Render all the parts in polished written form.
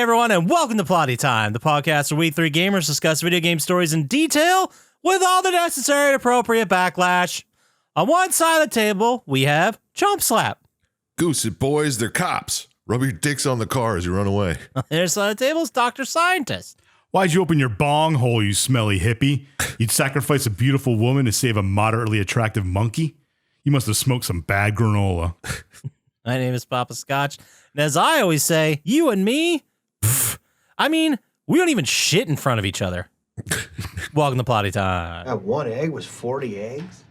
everyone, and welcome to Plotty Time, the podcast where we three gamers discuss video game stories in detail with all the necessary and appropriate backlash. On one side of the table, we have Chump Slap. Goose it, boys, they're cops. Rub your dicks on the car as you run away. On the other side of the table is Dr. Syintist. Why'd you open your bong hole, you smelly hippie? You'd sacrifice a beautiful woman to save a moderately attractive monkey? You must have smoked some bad granola. My name is Poppascotch, and as I always say, you and me, we don't even shit in front of each other. Welcome to Plotty Time. That one egg was 40 eggs?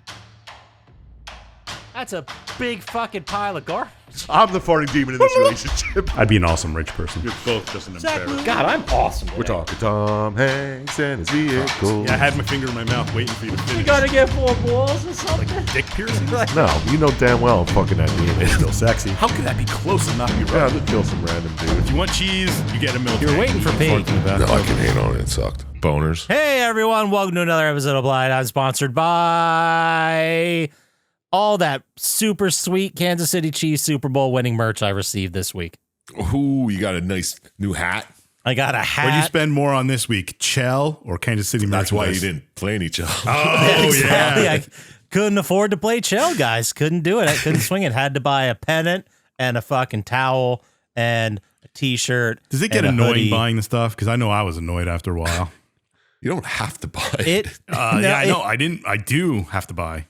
That's a big fucking pile of garbage. I'm the farting demon in this relationship. I'd be an awesome rich person. You're both just an embarrassment. God, I'm awesome. We're talking Tom Hanks and his vehicle. Yeah, I had my finger in my mouth waiting for you to finish. You gotta get 4 balls or something. Dick piercing? No, you know damn well fucking that demon is still sexy. How could that be close and not be Yeah, right? I'll kill some random If dude. you want cheese, you get a milk. You're waiting for Pete. No, I can hate on it. It sucked. Boners. Hey everyone, welcome to another episode of Blind. I'm sponsored by all that super sweet Kansas City Chiefs Super Bowl winning merch I received this week. Ooh, you got a nice new hat. I got a hat. What'd you spend more on this week, Chell or Kansas City That's why you merchandise? didn't play any job. Oh, Exactly. yeah. I couldn't afford to play Chell, guys. Couldn't do it. I couldn't swing it. Had to buy a pennant and a fucking towel and a t-shirt. Does it get and a annoying hoodie. buying the stuff? Because I know I was annoyed after a while. You don't have to buy It. Yeah, I know. I do have to buy.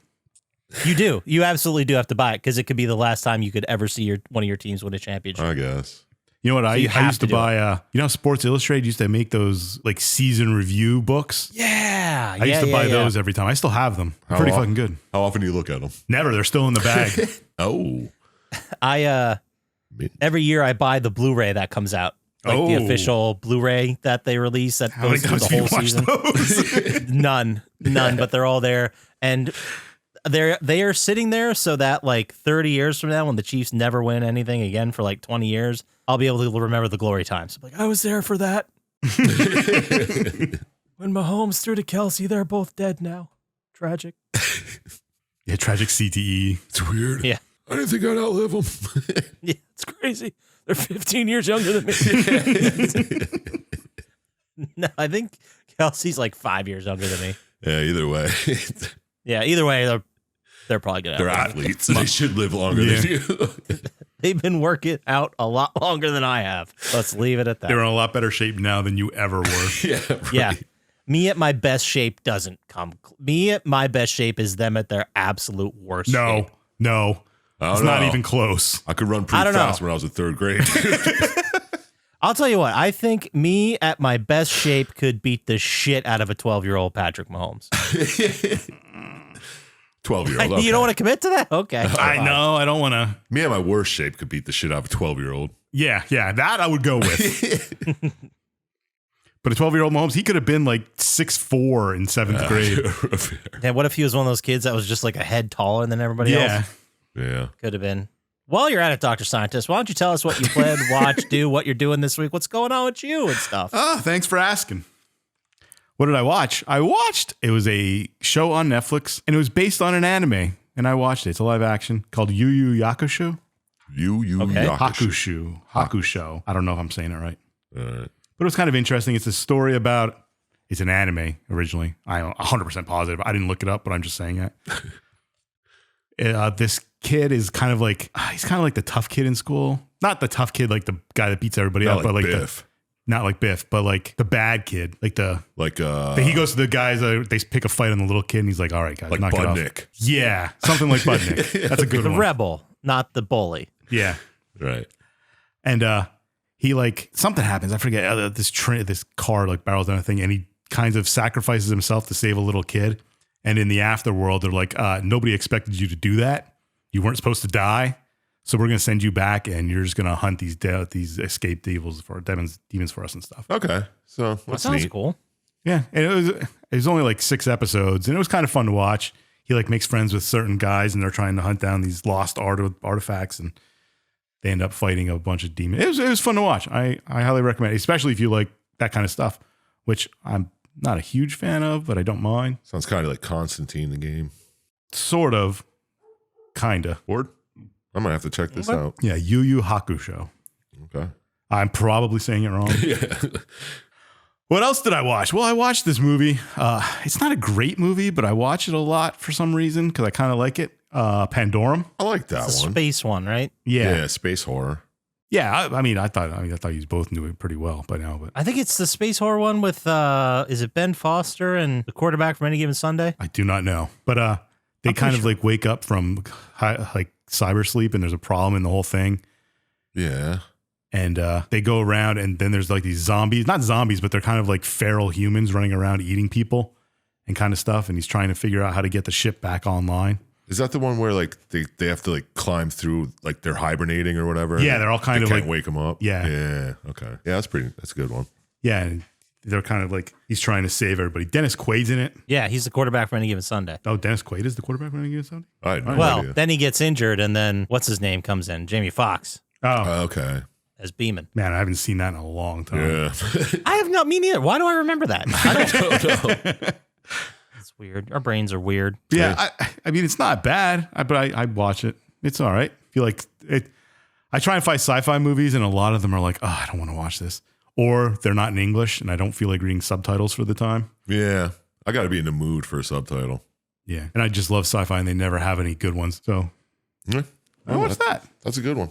You do. You absolutely do have to buy it because it could be the last time you could ever see one of your teams win a championship. I guess. You know what? I you have used to to do buy, you know, Sports Illustrated used to make those like season review books. Yeah. I used to buy those every time. I still have them. How Pretty often? fucking good. How often do you look at them? Never. They're still in the bag. Oh. Every year I buy the Blu-ray that comes out. Like the Oh. official Blu-ray that they release that How many goes through times the have you whole watched season. those? None, but they're all there. And they are sitting there so that like 30 years from now when the Chiefs never win anything again for like 20 years, I'll be able to remember the glory times. Like, I was there for that. When Mahomes threw to Kelsey, they're both dead now. Tragic. Yeah, tragic CTE. It's weird. Yeah. I didn't think I'd outlive them. Yeah, it's crazy. They're 15 years younger than me. No, I think Kelsey's like 5 years younger than me. Yeah, either way. Yeah, either way, they're probably good. They're athletes. They should live longer than you. They've been working out a lot longer than I have. Let's leave it at that. They're in a lot better shape now than you ever were. Yeah, right. Yeah. Me at my best shape doesn't come. Me at my best shape is them at their absolute worst shape. No. I It's don't not know. even close. I could run I pretty don't fast know. when I was in third grade. I'll tell you what. I think me at my best shape could beat the shit out of a 12-year-old Patrick Mahomes. 12-year-old. You don't want to commit to that? Okay. I know. I don't want to. Me at my worst shape could beat the shit out of a 12-year-old. Yeah, that I would go with. But a 12-year-old Mahomes, he could have been like 6'4" in 7th grade. Yeah, what if he was one of those kids that was just like a head taller than everybody else? Yeah. Could have been. While you're at it, Dr. Scientist, why don't you tell us what you plan to watch, do, what you're doing this week, what's going on with you and stuff? Thanks for asking. What did I watch? It was a show on Netflix, and it was based on an anime, and I watched it. It's a live action called Yu Yu Yakusho. Okay. Hakusho. I don't know if I'm saying it right. Right. But it was kind of interesting. It's a story about, it's an anime originally. I'm 100% positive. I didn't look it up, but I'm just saying it. This kid is kind of like, he's kind of like the tough kid in school. Not the tough kid, like the guy that beats everybody Not up, like but like Biff. not like Biff, but like the bad kid. Like he goes to the guys, they pick a fight on the little kid, and he's like, all right, guys, like knock it off. Budnick. Yeah, something like Budnick. That's a good The one. rebel, not the bully. Yeah. Right. And he like, something happens. I forget. This car like barrels down a thing, and he kind of sacrifices himself to save a little kid. And in the afterworld, they're like, nobody expected you to do that. You weren't supposed to die. So we're going to send you back, and you're just going to hunt these escaped demons for us and stuff. Okay. So That that's sounds neat. cool. Yeah. And it was only like 6 episodes, and it was kind of fun to watch. He like makes friends with certain guys, and they're trying to hunt down these lost artifacts, and they end up fighting a bunch of demons. It was fun to watch. I highly recommend it, especially if you like that kind of stuff, which I'm not a huge fan of, but I don't mind. Sounds kind of like Constantine, the game. Sort of. Kinda. Word? I might have to check this out. Yeah, Yu Yu Hakusho. Okay. I'm probably saying it wrong. Yeah. What else did I watch? Well, I watched this movie. It's not a great movie, but I watch it a lot for some reason because I kind of like it. Pandorum. I like that It's a one. space one, right? Yeah, space horror. Yeah. I thought you both knew it pretty well by now, but I think it's the space horror one with is it Ben Foster and the quarterback from Any Given Sunday? I do not know. But they I'm kind pretty of sure. like wake up from like cyber sleep, and there's a problem in the whole thing. Yeah. And they go around, and then there's like these zombies, not zombies, but they're kind of like feral humans running around eating people and kind of stuff. And he's trying to figure out how to get the ship back online. Is that the one where like they have to like climb through, like they're hibernating or whatever? Yeah, they're all kind of can't like, wake them up. Yeah. Yeah. Okay. Yeah, that's a good one. yeah, and they're kind of like, he's trying to save everybody. Dennis Quaid's in it. Yeah, he's the quarterback for Any Given Sunday. Oh, Dennis Quaid is the quarterback when he gets Sunday? I had no Well, idea. then he gets injured, and then what's his name comes in? Jamie Foxx Oh, Okay. as Beeman. man, I haven't seen that in a long time. Yeah. I have not, me neither. Why do I remember that? I don't No. It's weird. Our brains are weird. Yeah, I mean, it's not bad, but I watch it. It's all right. I feel like it. I try and find sci-fi movies, and a lot of them are like, oh, I don't want to watch this. Or they're not in English, and I don't feel like reading subtitles for the time. Yeah. I got to be in the mood for a subtitle. Yeah, and I just love sci-fi, and they never have any good ones. So Yeah. I watched that. That's a good one.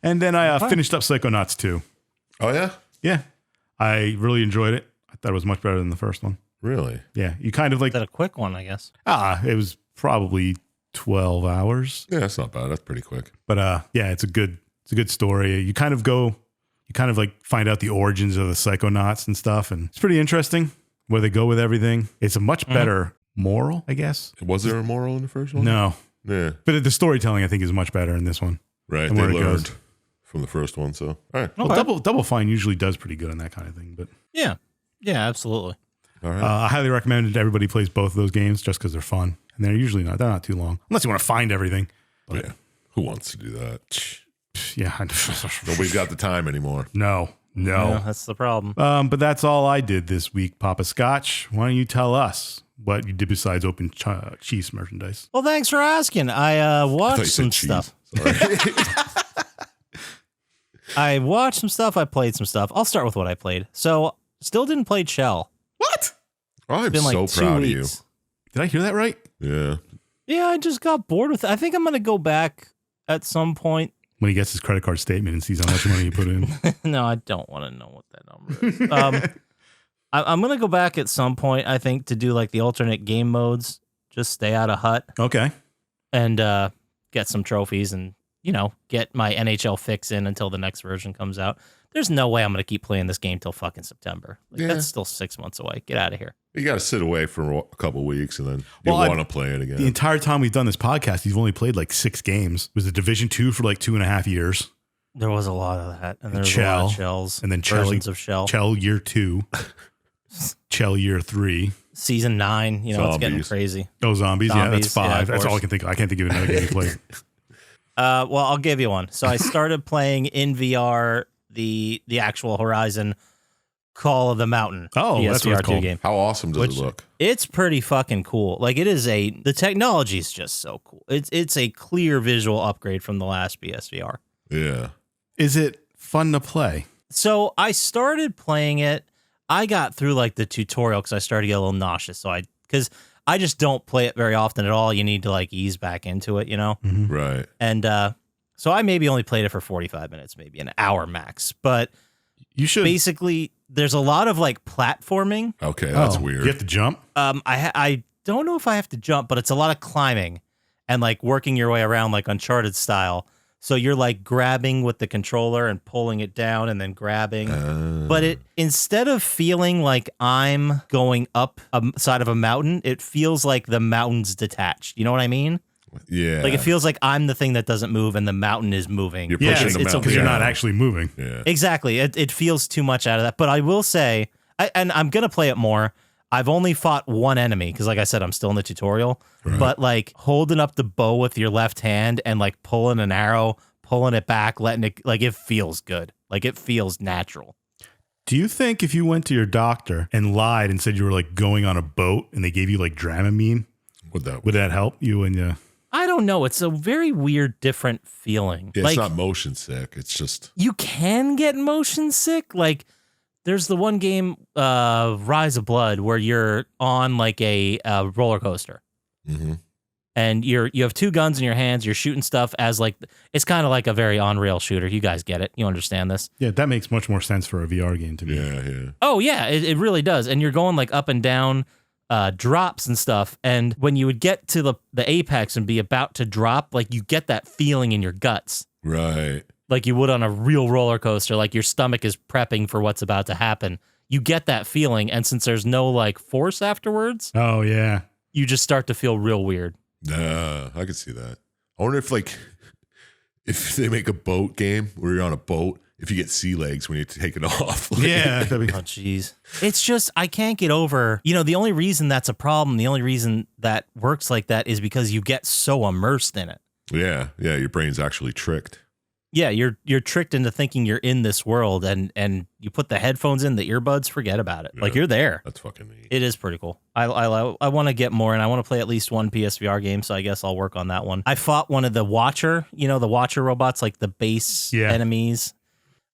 And then I finished up Psychonauts 2. Oh, yeah? Yeah, I really enjoyed it. I thought it was much better than the first one. Really? Yeah, you kind of like, Is that a quick one, I guess? it was probably 12 hours. Yeah, that's not bad. That's pretty quick. But yeah, it's a good story. You kind of like find out the origins of the Psychonauts and stuff, and it's pretty interesting where they go with everything. It's a much better moral, I guess. Was there a moral in the first one? No, Yeah. but the storytelling I think is much better in this one. Right. And They where it learned goes. from the first one. So, all right. Well, Double Fine usually does pretty good on that kind of thing. But Yeah. Yeah, absolutely. All right. I highly recommend that everybody plays both of those games just because they're fun, and they're not too long unless you want to find everything. But Yeah. Who wants to do that? yeah, Nobody's got the time anymore. no. Yeah, that's the problem. But that's all I did this week, Poppascotch. Why don't you tell us what you did besides open Chiefs merchandise? Well, thanks for asking. I I thought you watched said some cheese. stuff. Sorry. I watched some stuff. I played some stuff. I'll start with what I played. So, still didn't play Shell. What? I'm It's been like so 2 proud of you. weeks. Did I hear that right? Yeah. Yeah, I just got bored with it. I think I'm going to go back at some point. When he gets his credit card statement and sees how much money you put in. No, I don't want to know what that number is. I'm going to go back at some point, I think, to do like the alternate game modes. Just stay out of Hut Okay. and get some trophies and, get my NHL fix in until the next version comes out. There's no way I'm going to keep playing this game till fucking September. Yeah. That's still 6 months away. Get out of here. You got to sit away for a couple of weeks and then you Well, I- want to play it again. The entire time we've done this podcast, you've only played like 6 games. It was the Division 2 for like 2.5 years. There was a lot of that. And there was a Chell. lot of shells. And then Chell- versions of Shell. Chell year 2. Chell year 3. Season 9, it's getting Zombies. crazy. Oh, zombies. Yeah, that's Zombies, yeah, 5. of That's all course. I can think of. I can't think of another game you played. Well, I'll give you one. So I started playing in VR the actual Horizon Call of the Mountain. Oh, that's what it's PSVR2 called. game. How awesome does Which- it look? It's pretty fucking cool. Like the technology is just so cool. It's a clear visual upgrade from the last PSVR. Yeah. Is it fun to play? So I started playing it. I got through like the tutorial because I started to get a little nauseous. Because I just don't play it very often at all. You need to like ease back into it, Right. And so I maybe only played it for 45 minutes, maybe an hour max. But You should. basically, there's a lot of like platforming. Okay. That's Oh, weird. You have to jump? I don't know if I have to jump, but it's a lot of climbing and like working your way around like Uncharted style. So you're like grabbing with the controller and pulling it down and then grabbing. But instead of feeling like I'm going up a side of a mountain, it feels like the mountain's detached. You know what I mean? Yeah. Like it feels like I'm the thing that doesn't move and the mountain is moving. You're Yeah, pushing it's the mountain because you're not down. actually moving. Yeah. Exactly. It feels too much out of that. But I will say, and I'm going to play it more. I've only fought one enemy because, like I said, I'm still in the tutorial. Right. But like holding up the bow with your left hand and like pulling an arrow, pulling it back, letting it, like it feels good. Like it feels natural. Do you think if you went to your doctor and lied and said you were like going on a boat and they gave you like Dramamine, Would that? would that help you? And I don't know. It's a very weird, different feeling. Yeah, like, it's not motion sick. It's just you can get motion sick. Like, there's the one game, Rise of Blood, where you're on like a roller coaster. mm-hmm. And you have two guns in your hands. You're shooting stuff as like, it's kind of like a very on-rail shooter. You guys get it. You understand this. Yeah, that makes much more sense for a VR game to me. Yeah. Oh, yeah, it really does. And you're going like up and down drops and stuff. And when you would get to the apex and be about to drop, like you get that feeling in your guts. Right. Like you would on a real roller coaster, like your stomach is prepping for what's about to happen. You get that feeling. And since there's no like force afterwards, Oh, yeah. you just start to feel real weird. I could see that. I wonder if they make a boat game where you're on a boat, if you get sea legs when you take it off. Yeah. That'd be Oh, jeez. It's just, I can't get over, the only reason that's a problem, the only reason that works like that is because you get so immersed in it. Yeah. Your brain's actually tricked. Yeah, you're tricked into thinking you're in this world, and you put the headphones in, the earbuds, forget about it. Like, Yeah. you're there. That's fucking neat. It is pretty cool. I want to get more, and I want to play at least one PSVR game, so I guess I'll work on that one. I fought one of the Watcher, the Watcher robots, like the base enemies.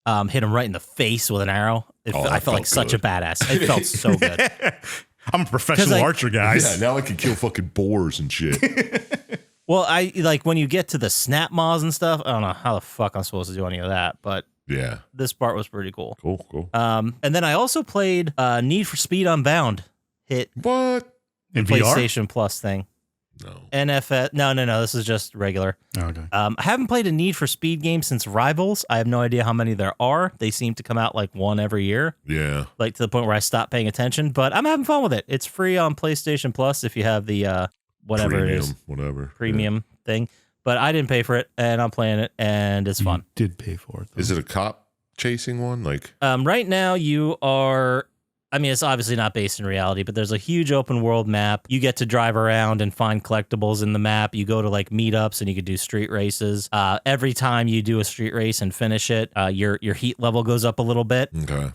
Hit him right in the face with an arrow. I felt like such a badass. It felt so good. I'm a professional archer, guys. Yeah, now I can kill fucking boars and shit. Well, I like when you get to the snap maws and stuff. I don't know how the fuck I'm supposed to do any of that, but Yeah. this part was pretty cool. Cool. And then I also played Need for Speed Unbound. Hit What? In VR? PlayStation Plus thing. No. NFS. No. This is just regular. Oh, okay. I haven't played a Need for Speed game since Rivals. I have no idea how many there are. They seem to come out like one every year, Yeah. like to the point where I stopped paying attention. But I'm having fun with it. It's free on PlayStation Plus if you have the whatever Premium, it is, whatever. premium thing. But I didn't pay for it, and I'm playing it, and it's fun. You did pay for it, though. Is it a cop chasing one? Like, Right now, you are. I mean, it's obviously not based in reality, but there's a huge open world map. You get to drive around and find collectibles in the map. You go to like meetups and you can do street races. Every time you do a street race and finish it, your heat level goes up a little bit. okay.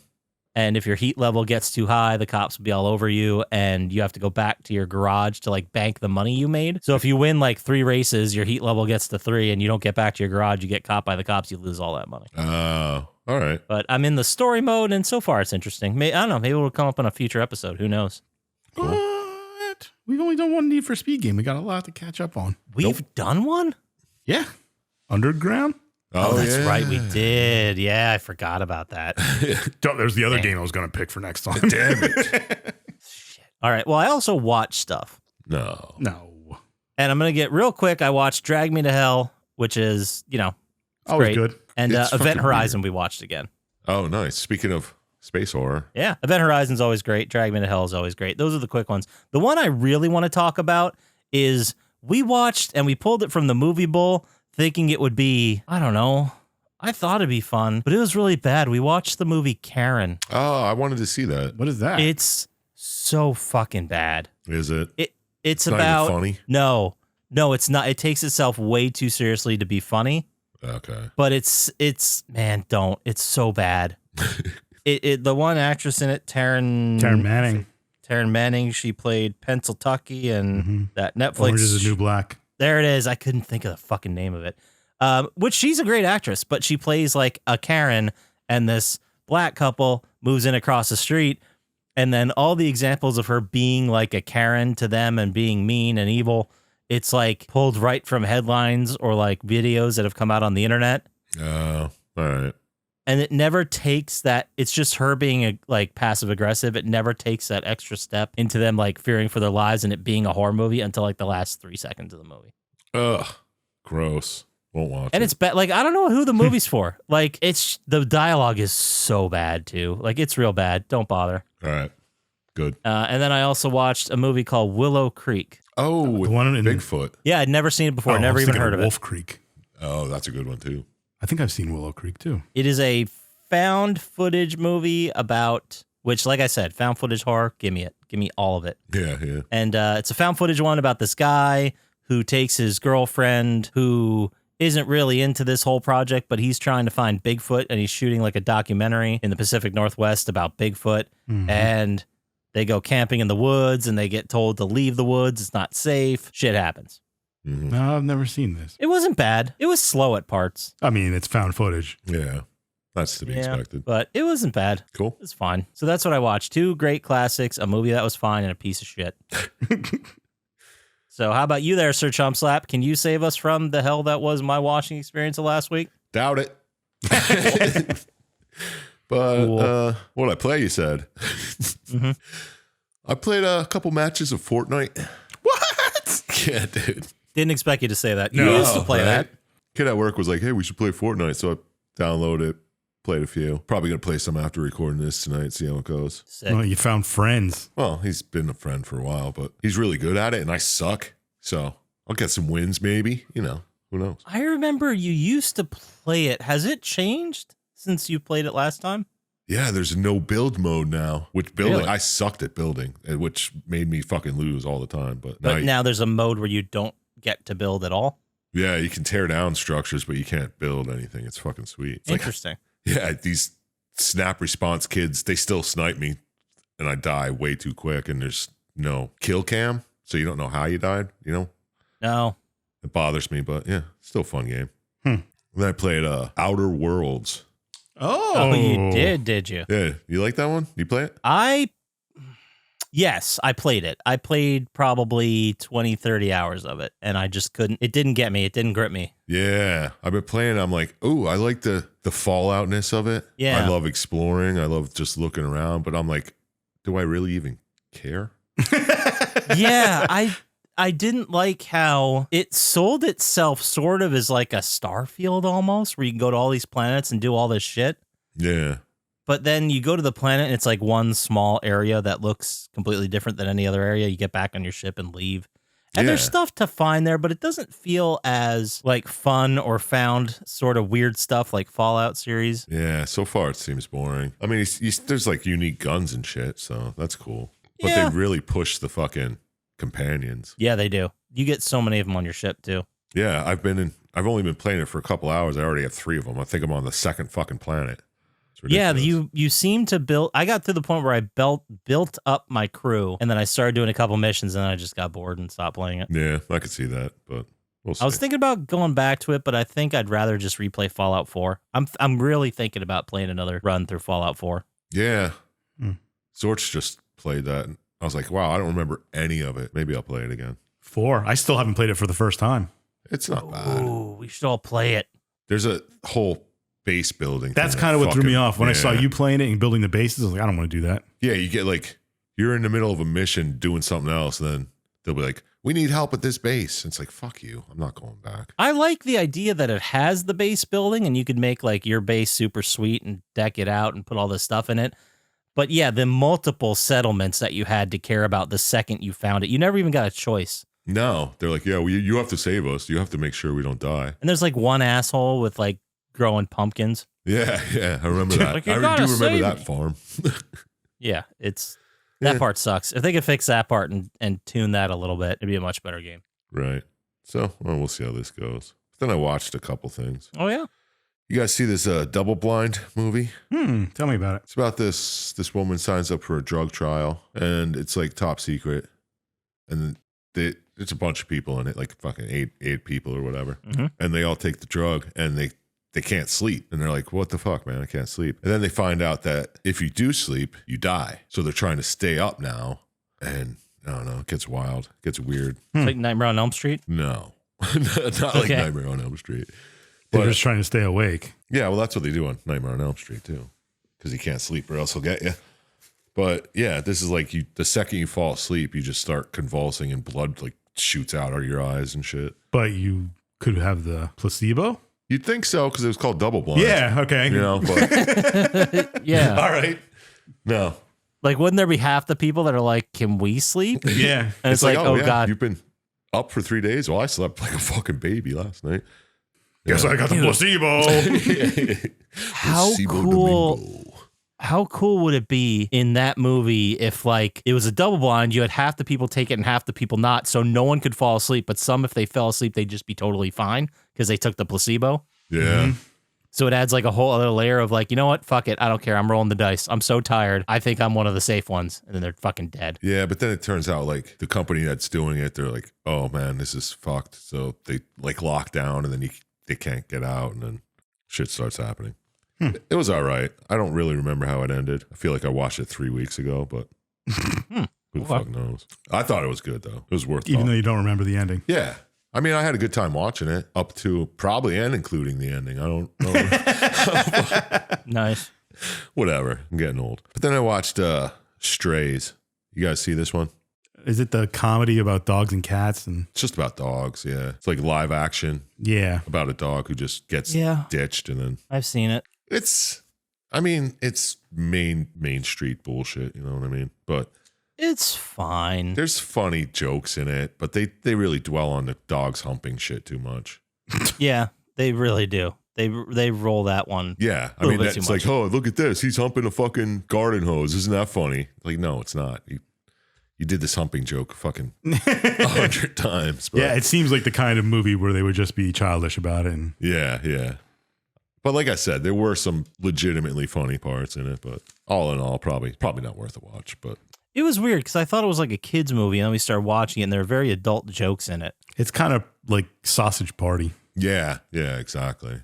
And if your heat level gets too high, the cops will be all over you, and you have to go back to your garage to like bank the money you made. So if you win like 3 races, your heat level gets to 3, and you don't get back to your garage, you get caught by the cops, you lose all that money. Oh, all right. But I'm in the story mode, and so far it's interesting. I don't know, maybe it'll come up in a future episode. Who knows? What? We've only done one Need for Speed game. We got a lot to catch up on. We've done one? Yeah. Underground? Oh, that's yeah. right, we did. Yeah, I forgot about that. There's the other game I was going to pick for next time. Damn it. All right, well, I also watch stuff. No. No. And I'm going to get real quick. I watched Drag Me to Hell, which is, it's Always great. good. And It's Event fucking Horizon we watched again. Oh, nice. Speaking of space horror. Yeah, Event Horizon's always great. Drag Me to Hell is always great. Those are the quick ones. The one I really want to talk about is we watched and we pulled it from the Movie Bowl thinking it would be, I don't know, I thought it'd be fun, but it was really bad. We watched the movie Karen. Oh, I wanted to see that. What is that? It's so fucking bad. Is it? It's not about even funny? No, it's not. It takes itself way too seriously to be funny. Okay. But it's man, don't. It's so bad. The one actress in it, Taryn Manning, she played Pennsyltucky and that Netflix. Orange is the New Black. There it is. I couldn't think of the fucking name of it. Which she's a great actress, but she plays like a Karen, and this black couple moves in across the street, and then all the examples of her being like a Karen to them and being mean and evil, it's like pulled right from headlines or like videos that have come out on the internet. Oh, all right. And it never takes that. It's just her being like passive aggressive. It never takes that extra step into them like fearing for their lives and it being a horror movie until like the last 3 seconds of the movie. Ugh. Gross. Won't watch And it. it's bad. Like, I don't know who the movie's for. Like, the dialogue is so bad too. Like, it's real bad. Don't bother. All right. Good. And then I also watched a movie called Willow Creek. Oh, with The one in Bigfoot. Yeah, I'd never seen it before. Oh, I Never was even thinking heard of it. Wolf Creek. Oh, that's a good one too. I think I've seen Willow Creek too. It is a found footage movie about, which, like I said, found footage horror. Give me it. Give me all of it. Yeah. And it's a found footage one about this guy who takes his girlfriend who isn't really into this whole project, but he's trying to find Bigfoot, and he's shooting like a documentary in the Pacific Northwest about Bigfoot. And they go camping in the woods, and they get told to leave the woods. It's not safe. Shit happens. No, I've never seen this. It wasn't bad. It was slow at parts. I mean, it's found footage. Yeah. That's to be expected. But it wasn't bad. Cool. It was fine. So that's what I watched. 2 great classics, a movie that was fine, and a piece of shit. So how about you there, Sir Chump Slap? Can you save us from the hell that was my watching experience of last week? Doubt it. But Cool. what'd I play, you said? I played a couple matches of Fortnite. What? Yeah, dude. Didn't expect you to say that. You No, used to play right? that. Kid at work was like, hey, we should play Fortnite. So I downloaded it, played a few. Probably going to play some after recording this tonight, see how it goes. Sick. Well, you found friends. Well, he's been a friend for a while, but he's really good at it, and I suck. So I'll get some wins, maybe. You know, who knows? I remember you used to play it. Has it changed since you played it last time? Yeah, there's no build mode now. Which building, Really? I sucked at building, which made me fucking lose all the time. But But now there's a mode where you don't get to build at all. yeah, you can tear down structures, but you can't build anything. It's fucking sweet. It's like, Interesting. yeah, these snap response kids, they still snipe me, and I die way too quick. And there's no kill cam, so you don't know how you died. You know, No. it bothers me, but yeah, still a fun game. Hmm. Then I played Outer Worlds. Oh, you did you? Yeah, you like that one? You play it? Yes, I played it. I played probably 20, 30 hours of it, and I just couldn't. It didn't get me. It didn't grip me. Yeah, I've been playing. I'm like, oh, I like the falloutness of it. Yeah. I love exploring. I love just looking around. But I'm like, do I really even care? Yeah, I didn't like how it sold itself sort of as like a Starfield almost, where you can go to all these planets and do all this shit. Yeah, But then you go to the planet and it's like one small area that looks completely different than any other area. You get back on your ship and leave. And there's Yeah. stuff to find there, but it doesn't feel as like fun or found sort of weird stuff like Fallout series. yeah. So far, it seems boring. I mean, there's like unique guns and shit, so that's cool. But Yeah. they really push the fucking companions. Yeah, they do. You get so many of them on your ship too. Yeah, I've only been playing it for a couple hours. I already have 3 of them. I think I'm on the second fucking planet. It's Yeah, ridiculous. you seem to build. I got to the point where I built up my crew, and then I started doing a couple missions, and I just got bored and stopped playing it. Yeah, I could see that, but we'll see. I was thinking about going back to it, but I think I'd rather just replay Fallout 4. I'm really thinking about playing another run through Fallout 4. Yeah. Hmm. Zorch just played that. And I was like, wow, I don't remember any of it. Maybe I'll play it again. 4. I still haven't played it for the first time. It's not bad. Ooh, we should all play it. There's a whole base building. That's thing kind of that what threw me fucking- off. When I saw yeah. you playing it and building the bases, I was like, I don't want to do that. Yeah, you get like, you're in the middle of a mission doing something else, and then they'll be like, we need help at this base. And it's like, fuck you. I'm not going back. I like the idea that it has the base building, and you could make like your base super sweet and deck it out and put all this stuff in it. But yeah, the multiple settlements that you had to care about the second you found it, you never even got a choice. No, they're like, yeah, you have to save us. You have to make sure we don't die. And there's like one asshole with like growing pumpkins. Yeah, I remember that. Like, you I gotta do remember save that me. farm. Yeah, that Yeah. part sucks. If they could fix that part and tune that a little bit, it'd be a much better game. Right. So, well, we'll see how this goes. Then I watched a couple things. Oh yeah. You guys see this Double Blind movie? Tell me about it. It's about this woman signs up for a drug trial, and it's like top secret, and it's a bunch of people in it, like fucking eight people or whatever, Mhm. and they all take the drug, and they can't sleep, and they're like, what the fuck, man, I can't sleep. And then they find out that if you do sleep, you die. So they're trying to stay up now, and I don't know, it gets wild, it gets weird. It's like Nightmare on Elm Street. No, not like Okay. Nightmare on Elm Street. They're But- just trying to stay awake. Yeah, well, that's what they do on Nightmare on Elm Street too, because you can't sleep or else he'll get you. But yeah, this is like the second you fall asleep, you just start convulsing and blood like shoots out of your eyes and shit. But you could have the placebo? You'd think so because it was called Double Blind. Yeah, okay. you know. But Yeah. all right, no, Like, wouldn't there be half the people that are like, "Can we sleep?" Yeah. And it's like, oh yeah, god, you've been up for 3 days. Well, I slept like a fucking baby last night. Guess I got the placebo. how Placebo cool! Domingo. How cool would it be in that movie if like it was a double blind? You had half the people take it and half the people not, so no one could fall asleep. But some, if they fell asleep, they'd just be totally fine because they took the placebo. Yeah, So it adds like a whole other layer of like, you know what? Fuck it. I don't care. I'm rolling the dice. I'm so tired. I think I'm one of the safe ones. And then they're fucking dead. Yeah, but then it turns out like the company that's doing it, they're like, oh man, this is fucked. So they like lock down and then they can't get out and then shit starts happening. It was all right. I don't really remember how it ended. I feel like I watched it 3 weeks ago, but who the fuck knows? I thought it was good though. It was worth Even though you don't remember the ending. Yeah. I mean, I had a good time watching it up to probably and including the ending. I don't know. Nice. Whatever. I'm getting old. But then I watched Strays. You guys see this one? Is it the comedy about dogs and cats? And It's just about dogs. Yeah. It's like live action yeah. about a dog who just gets ditched and then I've seen it. it's main street bullshit. You know what I mean? But It's fine. there's funny jokes in it, but they really dwell on the dogs humping shit too much. Yeah, they really do. They roll that one. Yeah. I A mean, little bit it's too like, much. oh, look at this. He's humping a fucking garden hose. Isn't that funny? Like, no, it's not. You did this humping joke fucking 100 times. But Yeah, it seems like the kind of movie where they would just be childish about it. And yeah. But like I said, there were some legitimately funny parts in it, but all in all, probably not worth a watch. But It was weird because I thought it was like a kid's movie, and then we started watching it, and there are very adult jokes in it. it's kind of like Sausage Party. yeah, exactly.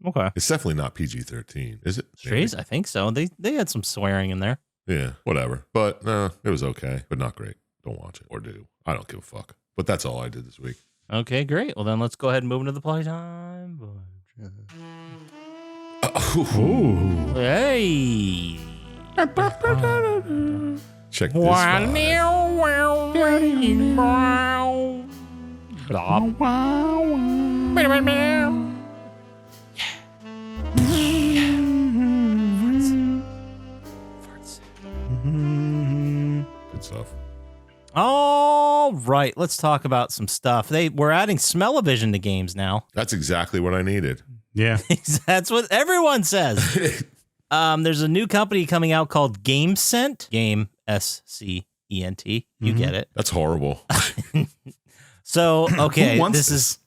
Okay. It's definitely not PG-13, is it? Strays? I think so. They had some swearing in there. Yeah, whatever. But no, it was okay, but not great. Don't watch it or do. I don't give a fuck. But that's all I did this week. Okay, great. Well, then let's go ahead and move into the playtime. Ooh. Hey. Check this out. Good stuff. All right, let's talk about some stuff. We're adding smell-o-vision to games now. That's exactly what I needed. Yeah. That's what everyone says. There's a new company coming out called GameScent. Game SCENT. You get it. That's horrible. So okay, Who wants this is.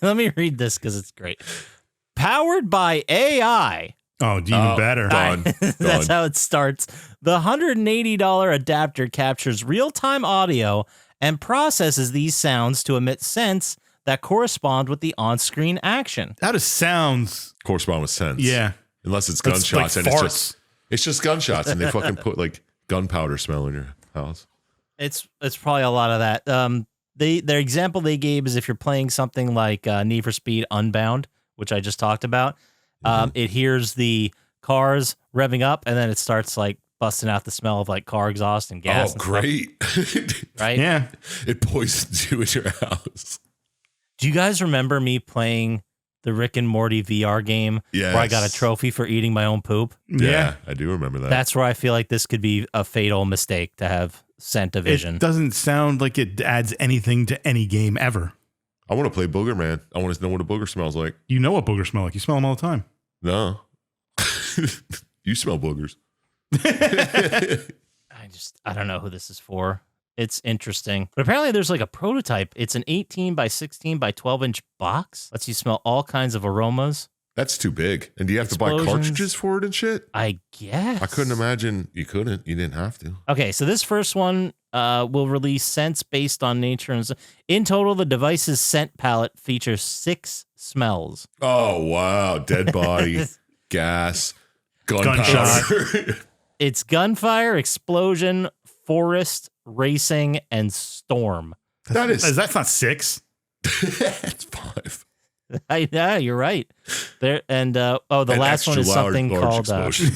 Let me read this because it's great. Powered by AI. Oh, even better. Done. That's Done. how it starts. The $180 adapter captures real-time audio and processes these sounds to emit scents that correspond with the on-screen action. That just sounds. Correspond with sense. Yeah. Unless it's It's gunshots like and farts. it's just gunshots and they fucking put like gunpowder smell in your house. It's probably a lot of that. Their example they gave is if you're playing something like Need for Speed Unbound, which I just talked about. It hears the cars revving up, and then it starts like busting out the smell of like car exhaust and gas. Oh, and great. stuff, right? Yeah. It poisons you in your house. Do you guys remember me playing the Rick and Morty VR game where I got a Yes. trophy for eating my own poop? Yeah. I do remember that. That's where I feel like this could be a fatal mistake to have scent-o-vision. It doesn't sound like it adds anything to any game ever. I want to play Booger Man. I want to know what a booger smells like. You know what boogers smell like. You smell them all the time. No. You smell boogers. I don't know who this is for. It's interesting. But apparently there's like a prototype. It's an 18 by 16 by 12-inch box. Lets you smell all kinds of aromas. That's too big. And do you have to buy Explosions. cartridges for it and shit? I guess. I couldn't imagine you couldn't. You didn't have to. Okay, so this first one will release scents based on nature. And in total, the device's scent palette features 6 smells. Oh, wow. Dead body, gas, Gunshot. gunpowder. It's gunfire, explosion, forest, racing, and storm. That's not 6. That's 5. Yeah, you're right. There and the And last one extra is something large called explosions.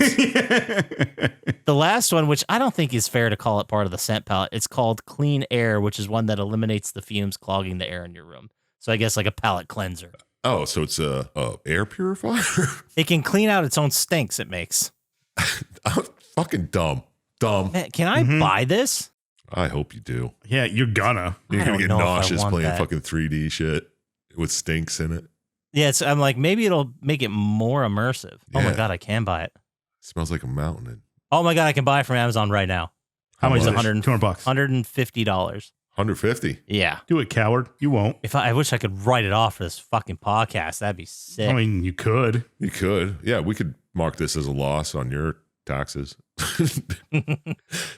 the last one, which I don't think is fair to call it part of the scent palette. It's called clean air, which is one that eliminates the fumes clogging the air in your room. So I guess like a palate cleanser. Oh, so it's a air purifier? It can clean out its own stinks. It makes. I'm fucking dumb. Man, can I buy this? I hope you do. Yeah, you're gonna. You're I gonna don't get know if I nauseous want playing that. fucking 3D shit with stinks in it. Yeah, so I'm like, maybe it'll make it more immersive. Oh my Yeah. God, I can buy it. Smells like a mountain. Oh my God, I can buy it from Amazon right now. How much is It's it? $200. $150. 150. Yeah. Do it, coward. You won't. I wish I could write it off for this fucking podcast. That'd be sick. I mean, you could. You could. Yeah, we could mark this as a loss on your taxes.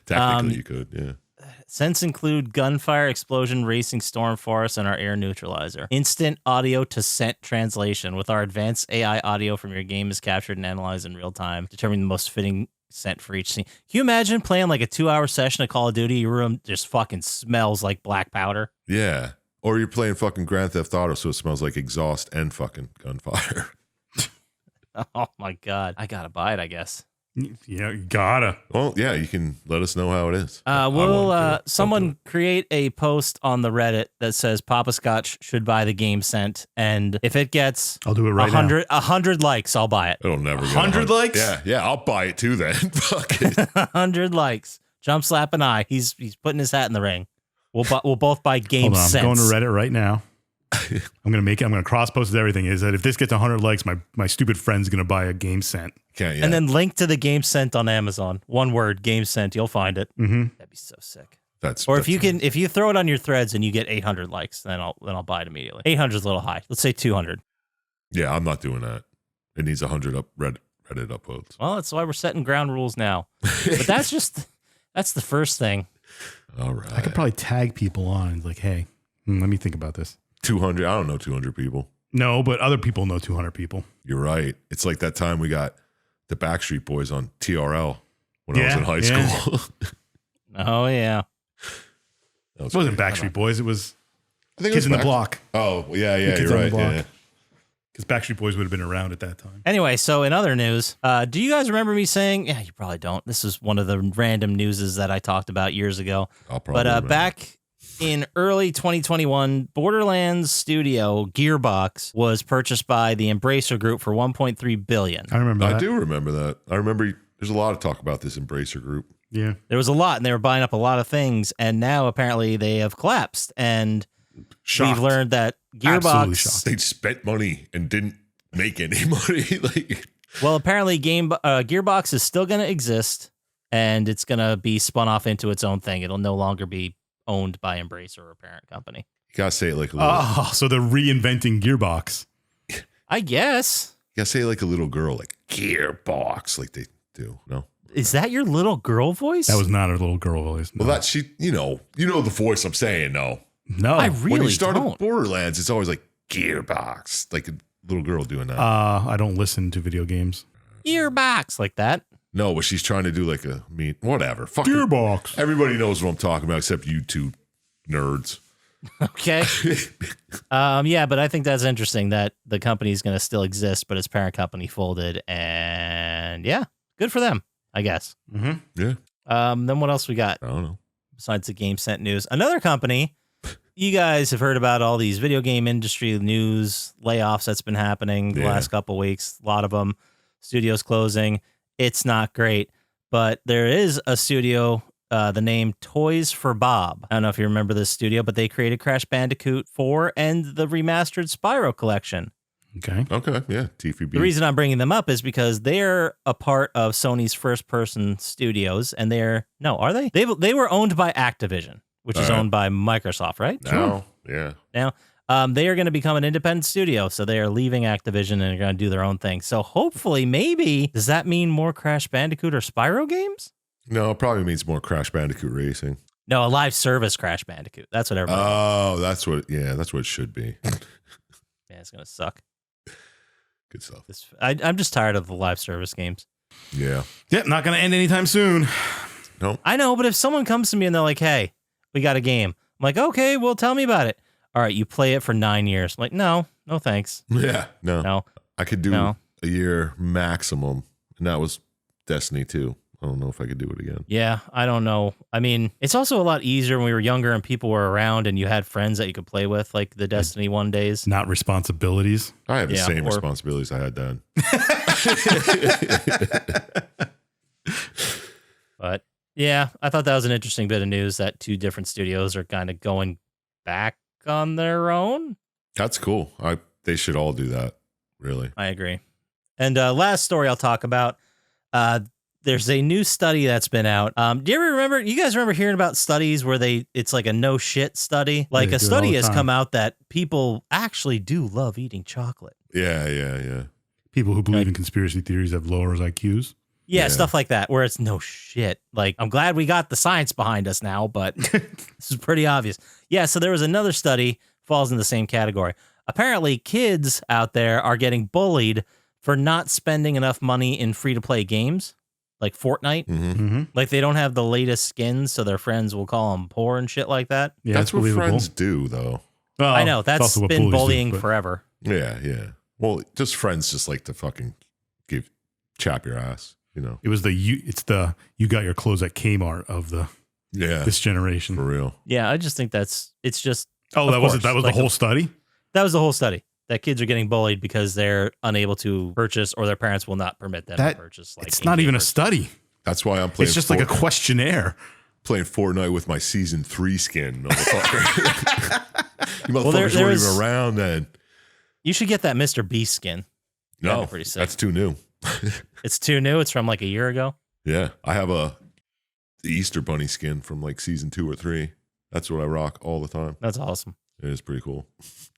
Technically, you could. Yeah. Scents include gunfire, explosion, racing, storm forest, and our air neutralizer. Instant audio to scent translation. With our advanced AI audio from your game is captured and analyzed in real time, determining the most fitting scent for each scene. Can you imagine playing like a 2-hour session of Call of Duty? Your room just fucking smells like black powder. Yeah. Or you're playing fucking Grand Theft Auto, so it smells like exhaust and fucking gunfire. Oh my God. I gotta buy it, I guess. Yeah, you gotta. Well, yeah, you can let us know how it is. I'll Someone create a post on the Reddit that says Poppascotch should buy the game scent, and if it gets I'll do it right now. 100 likes, I'll buy it. It'll never get 100 likes? Yeah, I'll buy it too then. Fuck it. 100 likes. Chump Slap and I. He's putting his hat in the ring. We'll both buy game Hold on, scents. I'm going to Reddit right now. I'm gonna make it. I'm gonna cross post everything. Is that if this gets 100 likes, my stupid friend's gonna buy a game scent. Can't yet. And then link to the game scent on Amazon. One word, game scent. You'll find it. Mm-hmm. That'd be so sick. That's If you throw it on your threads and you get 800 likes, then I'll buy it immediately. 800 is a little high. Let's say 200. Yeah, I'm not doing that. It needs 100 Reddit upvotes. Well, that's why we're setting ground rules now. But that's the first thing. All right. I could probably tag people on like, hey, let me think about this. 200. I don't know 200 people. No, but other people know 200 people. You're right. It's like that time we got the Backstreet Boys on TRL when I was in high school. Oh, yeah. It wasn't Backstreet Boys. It was I think Kids in the Back- Block. Oh, yeah, Kids you're on right. the Block. Yeah. Because Backstreet Boys would have been around at that time. Anyway, so in other news, do you guys remember me saying, yeah, you probably don't. This is one of the random newses that I talked about years ago. I'll probably But remember. back in early 2021, Borderlands studio Gearbox was purchased by the Embracer Group for $1.3 billion. I remember that. I do remember that. I remember there's a lot of talk about this Embracer group. Yeah. There was a lot, and they were buying up a lot of things, and now apparently they have collapsed. And Shocked. we've learned that Absolutely Gearbox, shocked. They spent money and didn't make any money. Like, well, apparently Gearbox is still going to exist, and it's going to be spun off into its own thing. It'll no longer be owned by Embracer or a parent company. you gotta say it like a little. Oh, so they're reinventing Gearbox. I guess. You gotta say it like a little girl, like Gearbox, like they do. No. Is that your little girl voice? That was not a little girl voice. No. Well, that's she. You know the voice I'm saying. No. No. I really When you start don't. at Borderlands, it's always like Gearbox, like a little girl doing that. I don't listen to video games. Earbox like that. No, but she's trying to do like a whatever. Fuck it. Gearbox. Everybody knows what I'm talking about except you two nerds. Okay. Yeah, but I think that's interesting that the company is going to still exist, but its parent company folded, and yeah, good for them, I guess. Mm-hmm. Yeah. Then what else we got I don't know. besides the Game Sent news? Another company. You guys have heard about all these video game industry news layoffs that's been happening the Yeah. last couple of weeks. A lot of them, studios closing. It's not great, but there is a studio, the name Toys for Bob. I don't know if you remember this studio, but they created Crash Bandicoot 4 and the remastered Spyro collection. Okay. Okay. Yeah. TFB. The reason I'm bringing them up is because they're a part of Sony's first-person studios, and are they? They were owned by Activision, which is All right. owned by Microsoft, right? Now, yeah. Now, they are going to become an independent studio, so they are leaving Activision and are going to do their own thing. So hopefully, maybe, does that mean more Crash Bandicoot or Spyro games? No, it probably means more Crash Bandicoot racing. No, a live service Crash Bandicoot. That's what everybody. Oh, that's what it should be. Yeah, it's going to suck. Good stuff. I'm just tired of the live service games. Yeah. Yep, not going to end anytime soon. I know, but if someone comes to me and they're like, hey, we got a game. I'm like, okay, well, tell me about it. All right, you play it for 9 years. I'm like, no thanks. Yeah. No. I could do No. a year maximum, and that was Destiny 2. I don't know if I could do it again. Yeah, I don't know. I mean, it's also a lot easier when we were younger and people were around and you had friends that you could play with, like the Destiny 1 days. Not responsibilities. I have the Yeah, same or- responsibilities I had then. But yeah, I thought that was an interesting bit of news that two different studios are kind of going back on their own. That's cool. They should all do that, really. I agree. And last story I'll talk about. there's a new study that's been out. Do you guys remember hearing about studies where it's like a no shit study? Like They a do it study all the has time. come out that people actually do love eating chocolate. Yeah. People who believe in conspiracy theories have lower IQs. Yeah, Yeah. stuff like that, where it's no shit. Like, I'm glad we got the science behind us now, but this is pretty obvious. Yeah, so there was another study, falls in the same category. Apparently, kids out there are getting bullied for not spending enough money in free-to-play games, like Fortnite. Mm-hmm. Like, they don't have the latest skins, so their friends will call them poor and shit like that. Yeah, That's what believable. friends do, though. Well, I know, it's that's also what been bullies do, bullying but- forever. Yeah. Well, just friends just like to fucking chap your ass, you know? It was you got your clothes at Kmart of Yeah, this generation. for real. Yeah, I just think it's just, Oh, Of that was course. that was Like the whole study? that was the whole study. That kids are getting bullied because they're unable to purchase or their parents will not permit them to purchase. Like, It's not even a study. That's why I'm playing. It's just like a questionnaire. playing Fortnite with my season 3 skin, motherfucker. You motherfuckers there weren't was- even around then. You should get that Mr. Beast skin. That'd No, be pretty sick. that's too new. It's too new. It's from like a year ago. Yeah, I have the Easter Bunny skin from like season 2 or 3. That's what I rock all the time. That's awesome. It is pretty cool.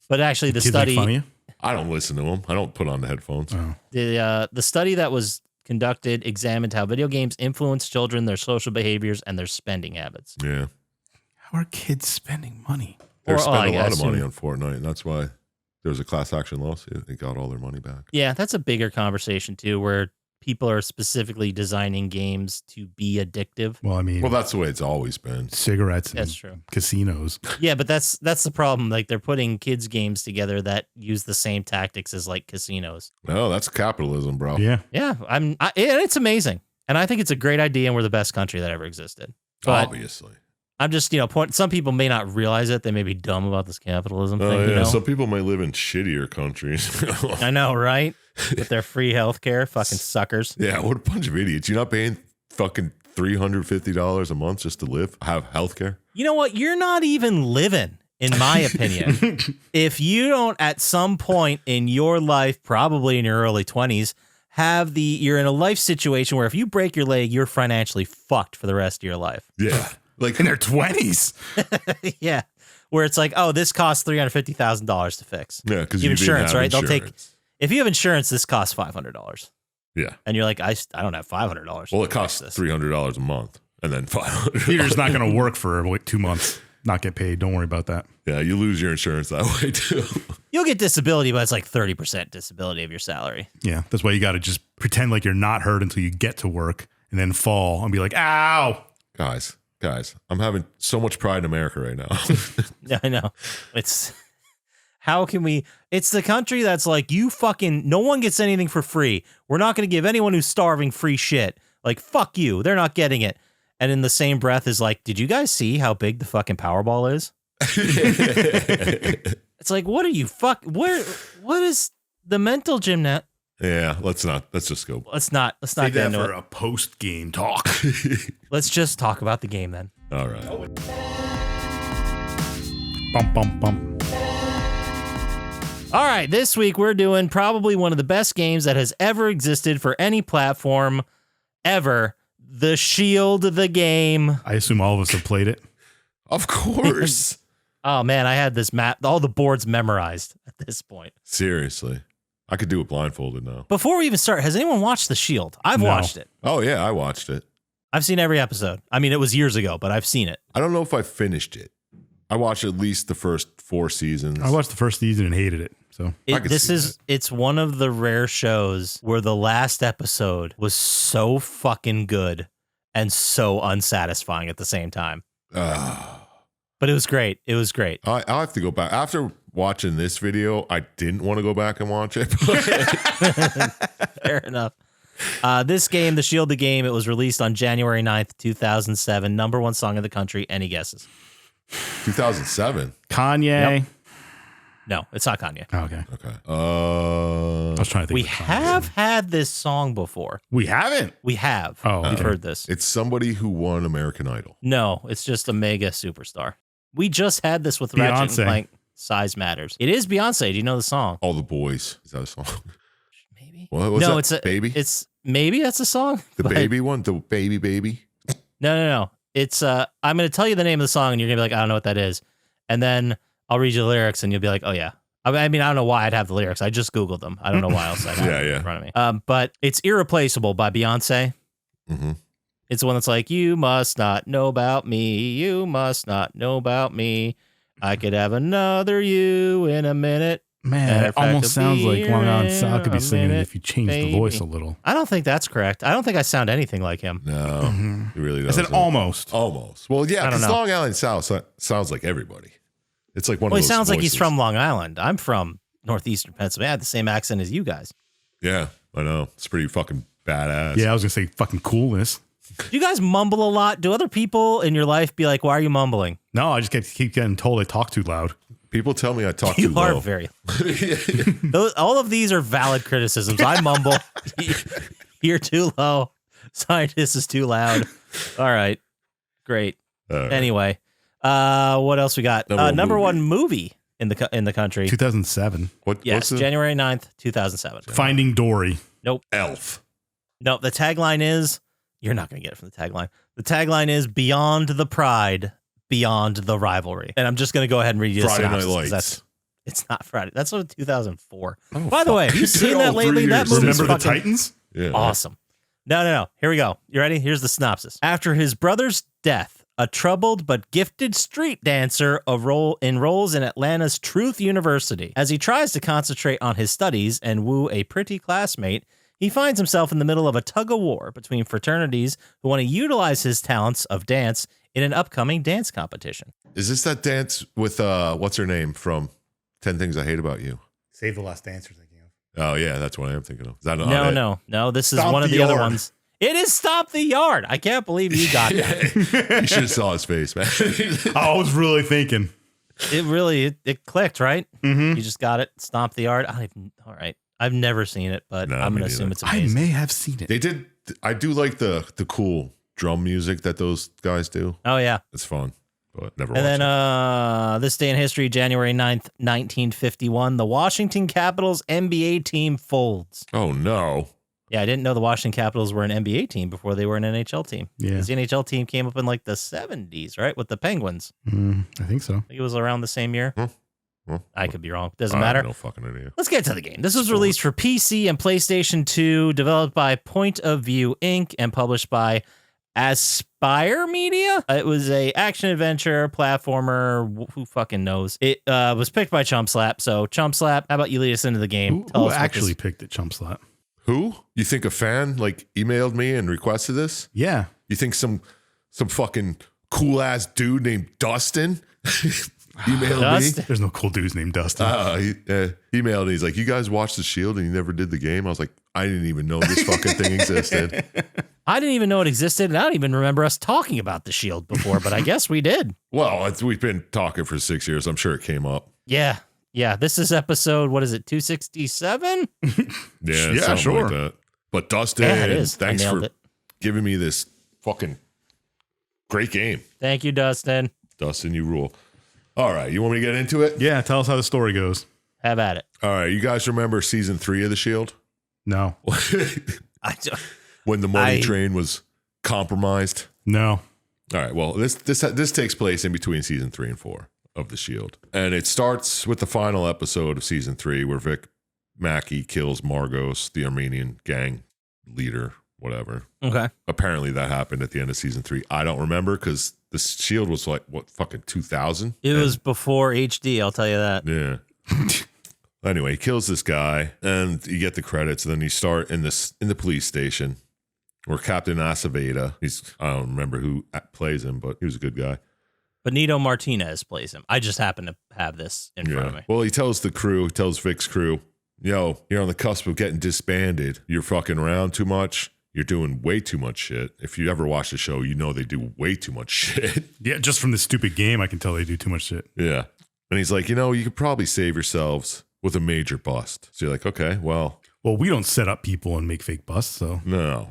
But actually, the Kids make fun of study, you? I don't listen to them. I don't put on the headphones. Oh. the study that was conducted examined how video games influence children, their social behaviors, and their spending habits. Yeah, How are kids spending money? they're Or, spending I a lot of money assume- on Fortnite, and that's why there was a class action lawsuit. They got all their money back. Yeah, that's a bigger conversation too, where people are specifically designing games to be addictive. Well, I mean, Well, that's the way it's always been. cigarettes and That's true. casinos. Yeah, but that's the problem. Like, they're putting kids games together that use the same tactics as like casinos. No, that's capitalism, bro. Yeah. Yeah, it's amazing, and I think it's a great idea, and we're the best country that ever existed. But Obviously. I'm just, some people may not realize it. They may be dumb about this capitalism Oh, thing. yeah. You know? Some people might live in shittier countries. I know, right? With their free healthcare, fucking suckers. Yeah, what a bunch of idiots. You're not paying fucking $350 a month just to live, have health care? You know what? You're not even living, in my opinion. If you don't, at some point in your life, probably in your early 20s, you're in a life situation where if you break your leg, you're financially fucked for the rest of your life. Yeah. Like, In their 20s. Yeah. Where it's like, oh, this costs $350,000 to fix. yeah, because You you have insurance, right? They'll take- insurance. If you have insurance, this costs $500. Yeah. And you're like, I don't have $500. Well, to it costs fix this. $300 a month and then $500. Peter's not going to work for 2 months, not get paid. Don't worry about that. Yeah, you lose your insurance that way too. You'll get disability, but it's like 30% disability of your salary. Yeah. That's why you got to just pretend like you're not hurt until you get to work and then fall and be like, ow. Guys, I'm having so much pride in America right now. Yeah, I know. It's the country that's like, no one gets anything for free. We're not going to give anyone who's starving free shit. Like, fuck you. They're not getting it. And in the same breath is like, did you guys see how big the fucking Powerball is? It's like, what are you what is the mental gymnast? Yeah, let's just go. Let's not Save get that into for it. a post-game talk. Let's just talk about the game then. All right. Bum, bum, bum. All right, this week we're doing probably one of the best games that has ever existed for any platform ever. The Shield, the game. I assume all of us have played it. Of course. Oh man, I had this map, all the boards memorized at this point. Seriously. I could do it blindfolded now. Before we even start, has anyone watched The Shield? I've No. watched it. Oh, yeah, I watched it. I've seen every episode. I mean, it was years ago, but I've seen it. I don't know if I finished it. I watched at least the first 4 seasons. I watched the first season and hated it. So could see that. It's one of the rare shows where the last episode was so fucking good and so unsatisfying at the same time. But it was great. It was great. I'll have to go back. After watching this video, I didn't want to go back and watch it. Fair enough. This game, The Shield, the game, it was released on January 9th, 2007. Number 1 song in the country. Any guesses? 2007. Kanye. Yep. No, it's not Kanye. Oh, okay. Okay. I was trying to think. We of Kanye. have had this song before. We haven't. We have. Oh, We've okay. heard this. It's somebody who won American Idol. No, it's just a mega superstar. We just had this with Ratchet and Beyonce. Clank. Size Matters. It is Beyonce. Do you know the song? All the Boys. Is that a song? Maybe. What was no, that? it's a baby. It's maybe that's a song. The but- baby one, the baby. No. It's I'm going to tell you the name of the song, and you're going to be like, I don't know what that is, and then I'll read you the lyrics, and you'll be like, oh yeah. I mean, I don't know why I'd have the lyrics. I just Googled them. I don't know why else I'd have them in front of me. But it's Irreplaceable by Beyonce. Mm-hmm. It's the one that's like, you must not know about me. You must not know about me. I could have another you in a minute. Man, it almost sounds like Long Island in Sal could be a singing it minute, if you change the baby. voice a little. I don't think that's correct. I don't think I sound anything like him. No, it really I doesn't. said almost. Almost. Well, yeah, I don't because know. Long Island South sounds like everybody. It's like one Well, of he those sounds like he's voices. from Long Island. I'm from northeastern Pennsylvania. I have the same accent as you guys. Yeah, I know. It's pretty fucking badass. Yeah, I was going to say fucking coolness. Do you guys mumble a lot? Do other people in your life be like, why are you mumbling? No, I just keep getting told I talk too loud. People tell me I talk You too are low. very. All of these are valid criticisms. I mumble. You're too low. Syintist is too loud. All right. Great. All right. Anyway, what else we got? Number movie. one movie in the country. 2007. Yes, what's the January 9th, 2007. Finding Dory. Elf? No, the tagline is, you're not going to get it from the tagline. The tagline is Beyond the Pride, Beyond the Rivalry. And I'm just going to go ahead and read you the Friday Night synopsis, 'cause Lights. that's It's not Friday. That's from 2004. Oh, By the way, have you seen that Oh, 3 lately? That years. movie's Remember the fucking Titans? Yeah. awesome. No. Here we go. You ready? Here's the synopsis. After his brother's death, a troubled but gifted street dancer enrolls in Atlanta's Truth University. As he tries to concentrate on his studies and woo a pretty classmate, he finds himself in the middle of a tug-of-war between fraternities who want to utilize his talents of dance in an upcoming dance competition. Is this that dance with what's her name from 10 Things I Hate About You? Save the Last Dance you're thinking of. Oh yeah, that's what I am thinking of. Is that not it? No. This is Stomp one of the the other Yard. ones. It is Stomp the Yard. I can't believe you got that. You should have saw his face, man. I was really thinking. It really, it clicked, right? Mm-hmm. You just got it. Stomp the Yard. All right. I've never seen it, but No, I'm me going to assume neither. it's I amazing. may have seen it. They did. I do like the cool drum music that those guys do. Oh, yeah. It's fun, but never. And watched then it. this day in history, January 9th, 1951, the Washington Capitals NBA team folds. Oh no! Yeah, I didn't know the Washington Capitals were an NBA team before they were an NHL team. Yeah. 'Cause the NHL team came up in like the 70s, right? With the Penguins. I think so. I think it was around the same year. Well, I could be wrong. Doesn't I have matter. no fucking idea. Let's get to the game. This was released for PC and PlayStation 2, developed by Point of View Inc. and published by Aspire Media. It was a action adventure platformer. Who fucking knows? It was picked by Chump Slap. So Chump Slap, how about you lead us into the game? Who what this- actually picked it, Chump Slap? Who? You think a fan like emailed me and requested this? Yeah. You think some fucking cool ass dude named Dustin emailed Dustin? me? There's no cool dudes named Dustin. He emailed. He's like, "You guys watched The Shield and you never did the game." I was like, "I didn't even know this fucking thing existed." I didn't even know it existed, and I don't even remember us talking about the Shield before, but I guess we did. Well, we've been talking for 6 years. I'm sure it came up. Yeah. This is episode, what is it, 267? Yeah, Yeah, something sure. like that. But Dustin, Yeah, it is. I thanks nailed for it. giving me this fucking great game. Thank you, Dustin. Dustin, you rule. All right, you want me to get into it? Yeah, tell us how the story goes. Have at it. All right, you guys remember season 3 of The Shield? No. I don't- When the money train was compromised? No. All right, well, this takes place in between season 3 and 4 of The Shield. And it starts with the final episode of season 3 where Vic Mackey kills Margos, the Armenian gang leader, whatever. Okay. Apparently that happened at the end of season 3. I don't remember because the Shield was like, what, fucking 2000? It was before HD, I'll tell you that. Yeah. Anyway, he kills this guy and you get the credits. And then you start in the police station where Captain Aceveda, I don't remember who plays him, but he was a good guy. Benito Martinez plays him. I just happen to have this in front of me. Well, he tells Vic's crew, yo, you're on the cusp of getting disbanded. You're fucking around too much. You're doing way too much shit. If you ever watch the show, you know they do way too much shit. Yeah, just from this stupid game, I can tell they do too much shit. Yeah. And he's like, you could probably save yourselves with a major bust. So you're like, okay, well. Well, we don't set up people and make fake busts, so. No.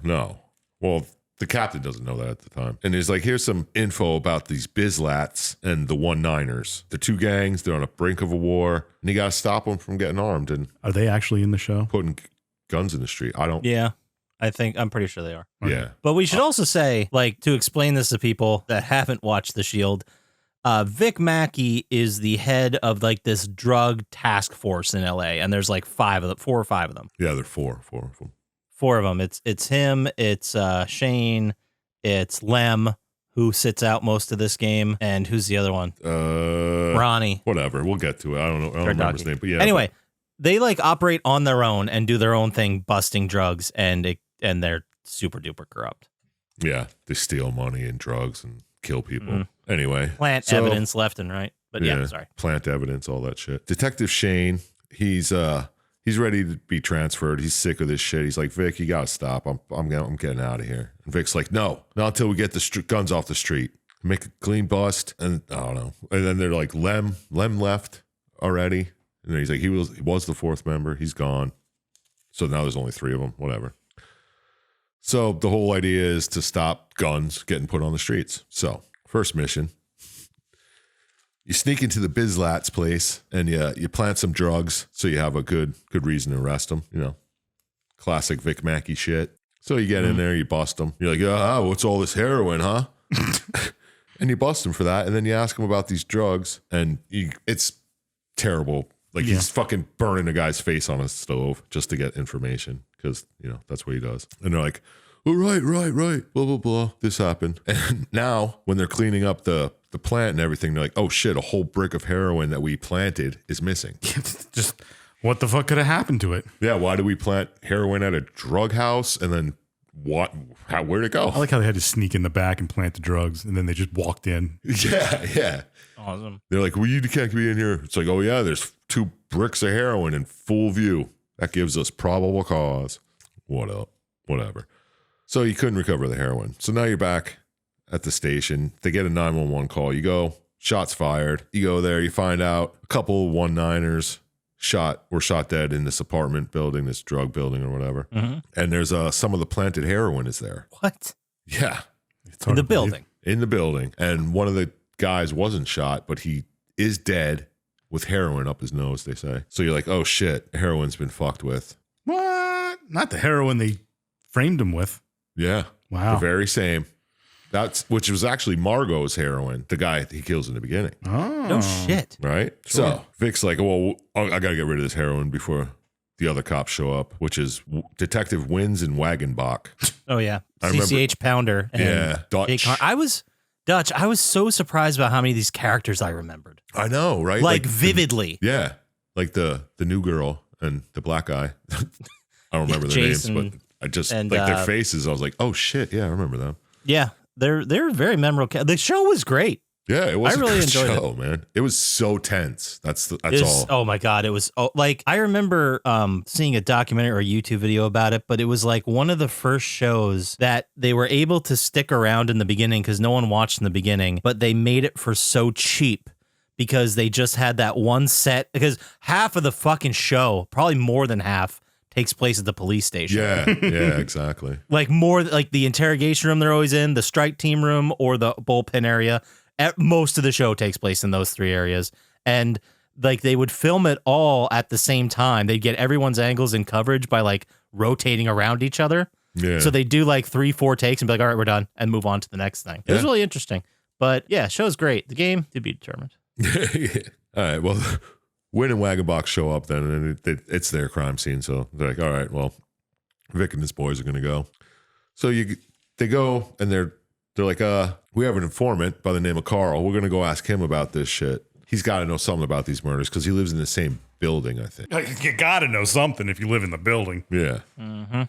Well, the captain doesn't know that at the time. And he's like, here's some info about these Bizlats and the 1-9ers. They're two gangs. They're on the brink of a war. And you got to stop them from getting armed and Are they actually in the show? putting guns in the street. I don't. Yeah, I'm pretty sure they are. Yeah. But we should also say, like, to explain this to people that haven't watched The Shield, Vic Mackey is the head of like this drug task force in LA, and there's like 4 or 5 of them. Yeah, they're four of them. 4 of them. It's him, it's Shane, it's Lem, who sits out most of this game, and who's the other one? Ronnie. Whatever. We'll get to it. I don't remember his name, but yeah. Anyway, they like operate on their own and do their own thing, busting drugs, and they're super duper corrupt. Yeah, they steal money and drugs and kill people. Anyway, Plant evidence left and right. But yeah, sorry. Plant evidence, all that shit. Detective Shane, he's ready to be transferred. He's sick of this shit. He's like, Vic, you gotta stop. I'm getting out of here. And Vic's like, no, not until we get the guns off the street. Make a clean bust. And I don't know. And then they're like, Lem left already. And then he's like, he was the 4th member. He's gone. So now there's only 3 of them. Whatever. So the whole idea is to stop guns getting put on the streets. So first mission, you sneak into the Bizlat's place and you plant some drugs so you have a good reason to arrest them. You know, classic Vic Mackey shit. So you get in there, you bust them. You're like, what's all this heroin, huh? And you bust him for that. And then you ask him about these drugs, and it's terrible. Like he's fucking burning a guy's face on a stove just to get information because, you know, that's what he does. And they're like, oh, right, blah, blah, blah. This happened. And now when they're cleaning up the plant and everything, they're like, oh, shit, a whole brick of heroin that we planted is missing. Just what the fuck could have happened to it? Yeah, why did we plant heroin at a drug house? And then where'd it go? I like how they had to sneak in the back and plant the drugs, and then they just walked in. Yeah. Awesome. They're like, well, you can't be in here. It's like, oh, yeah, there's 2 bricks of heroin in full view. That gives us probable cause. Whatever. So you couldn't recover the heroin. So now you're back at the station. They get a 911 call. You go, shots fired. You go there. You find out a couple of 1-9ers were shot dead in this apartment building, this drug building or whatever. And there's some of the planted heroin is there. What? Yeah. In the building. In the building. And one of the guys wasn't shot, but he is dead with heroin up his nose, they say. So you're like, oh shit, heroin's been fucked with. What? Not the heroin they framed him with. Yeah. Wow. The very same. Which was actually Margot's heroin, the guy he kills in the beginning. Oh. No shit. Right? Sure. So Vic's like, well, I got to get rid of this heroin before the other cops show up, which is Detective Wins and Wagenbach. Oh, yeah. I remember- CCH Pounder. And Dutch. Dutch, I was so surprised about how many of these characters I remembered. I know, right? Like vividly. Yeah. Like the new girl and the black guy. I don't remember their Jason names, but I just, and, like their faces, I was like, oh shit, yeah, I remember them. Yeah. They're very memorable. The show was great. Yeah, it was I really a good enjoyed show, man. It was so tense. That's It's- all. Oh my God. It was like, I remember seeing a documentary or a YouTube video about it, but it was like one of the first shows that they were able to stick around in the beginning because no one watched in the beginning, but they made it for so cheap because they just had that one set, because half of the fucking show, probably more than half, takes place at the police station. Yeah, exactly. Like more like the interrogation room they're always in, the strike team room, or the bullpen area. Most of the show takes place in those 3 areas. And like they would film it all at the same time. They'd get everyone's angles and coverage by like rotating around each other. Yeah. So they do like 3-4 takes and be like, all right, we're done, and move on to the next thing. It was really interesting. But yeah, show's great. The game to be determined. All right, well, Win and Wagenbach show up then, and it's their crime scene. So they're like, all right, well, Vic and his boys are going to go. So they go, and they're like, we have an informant by the name of Carl. We're going to go ask him about this shit. He's got to know something about these murders because he lives in the same building, I think. You gotta know something if you live in the building. Yeah.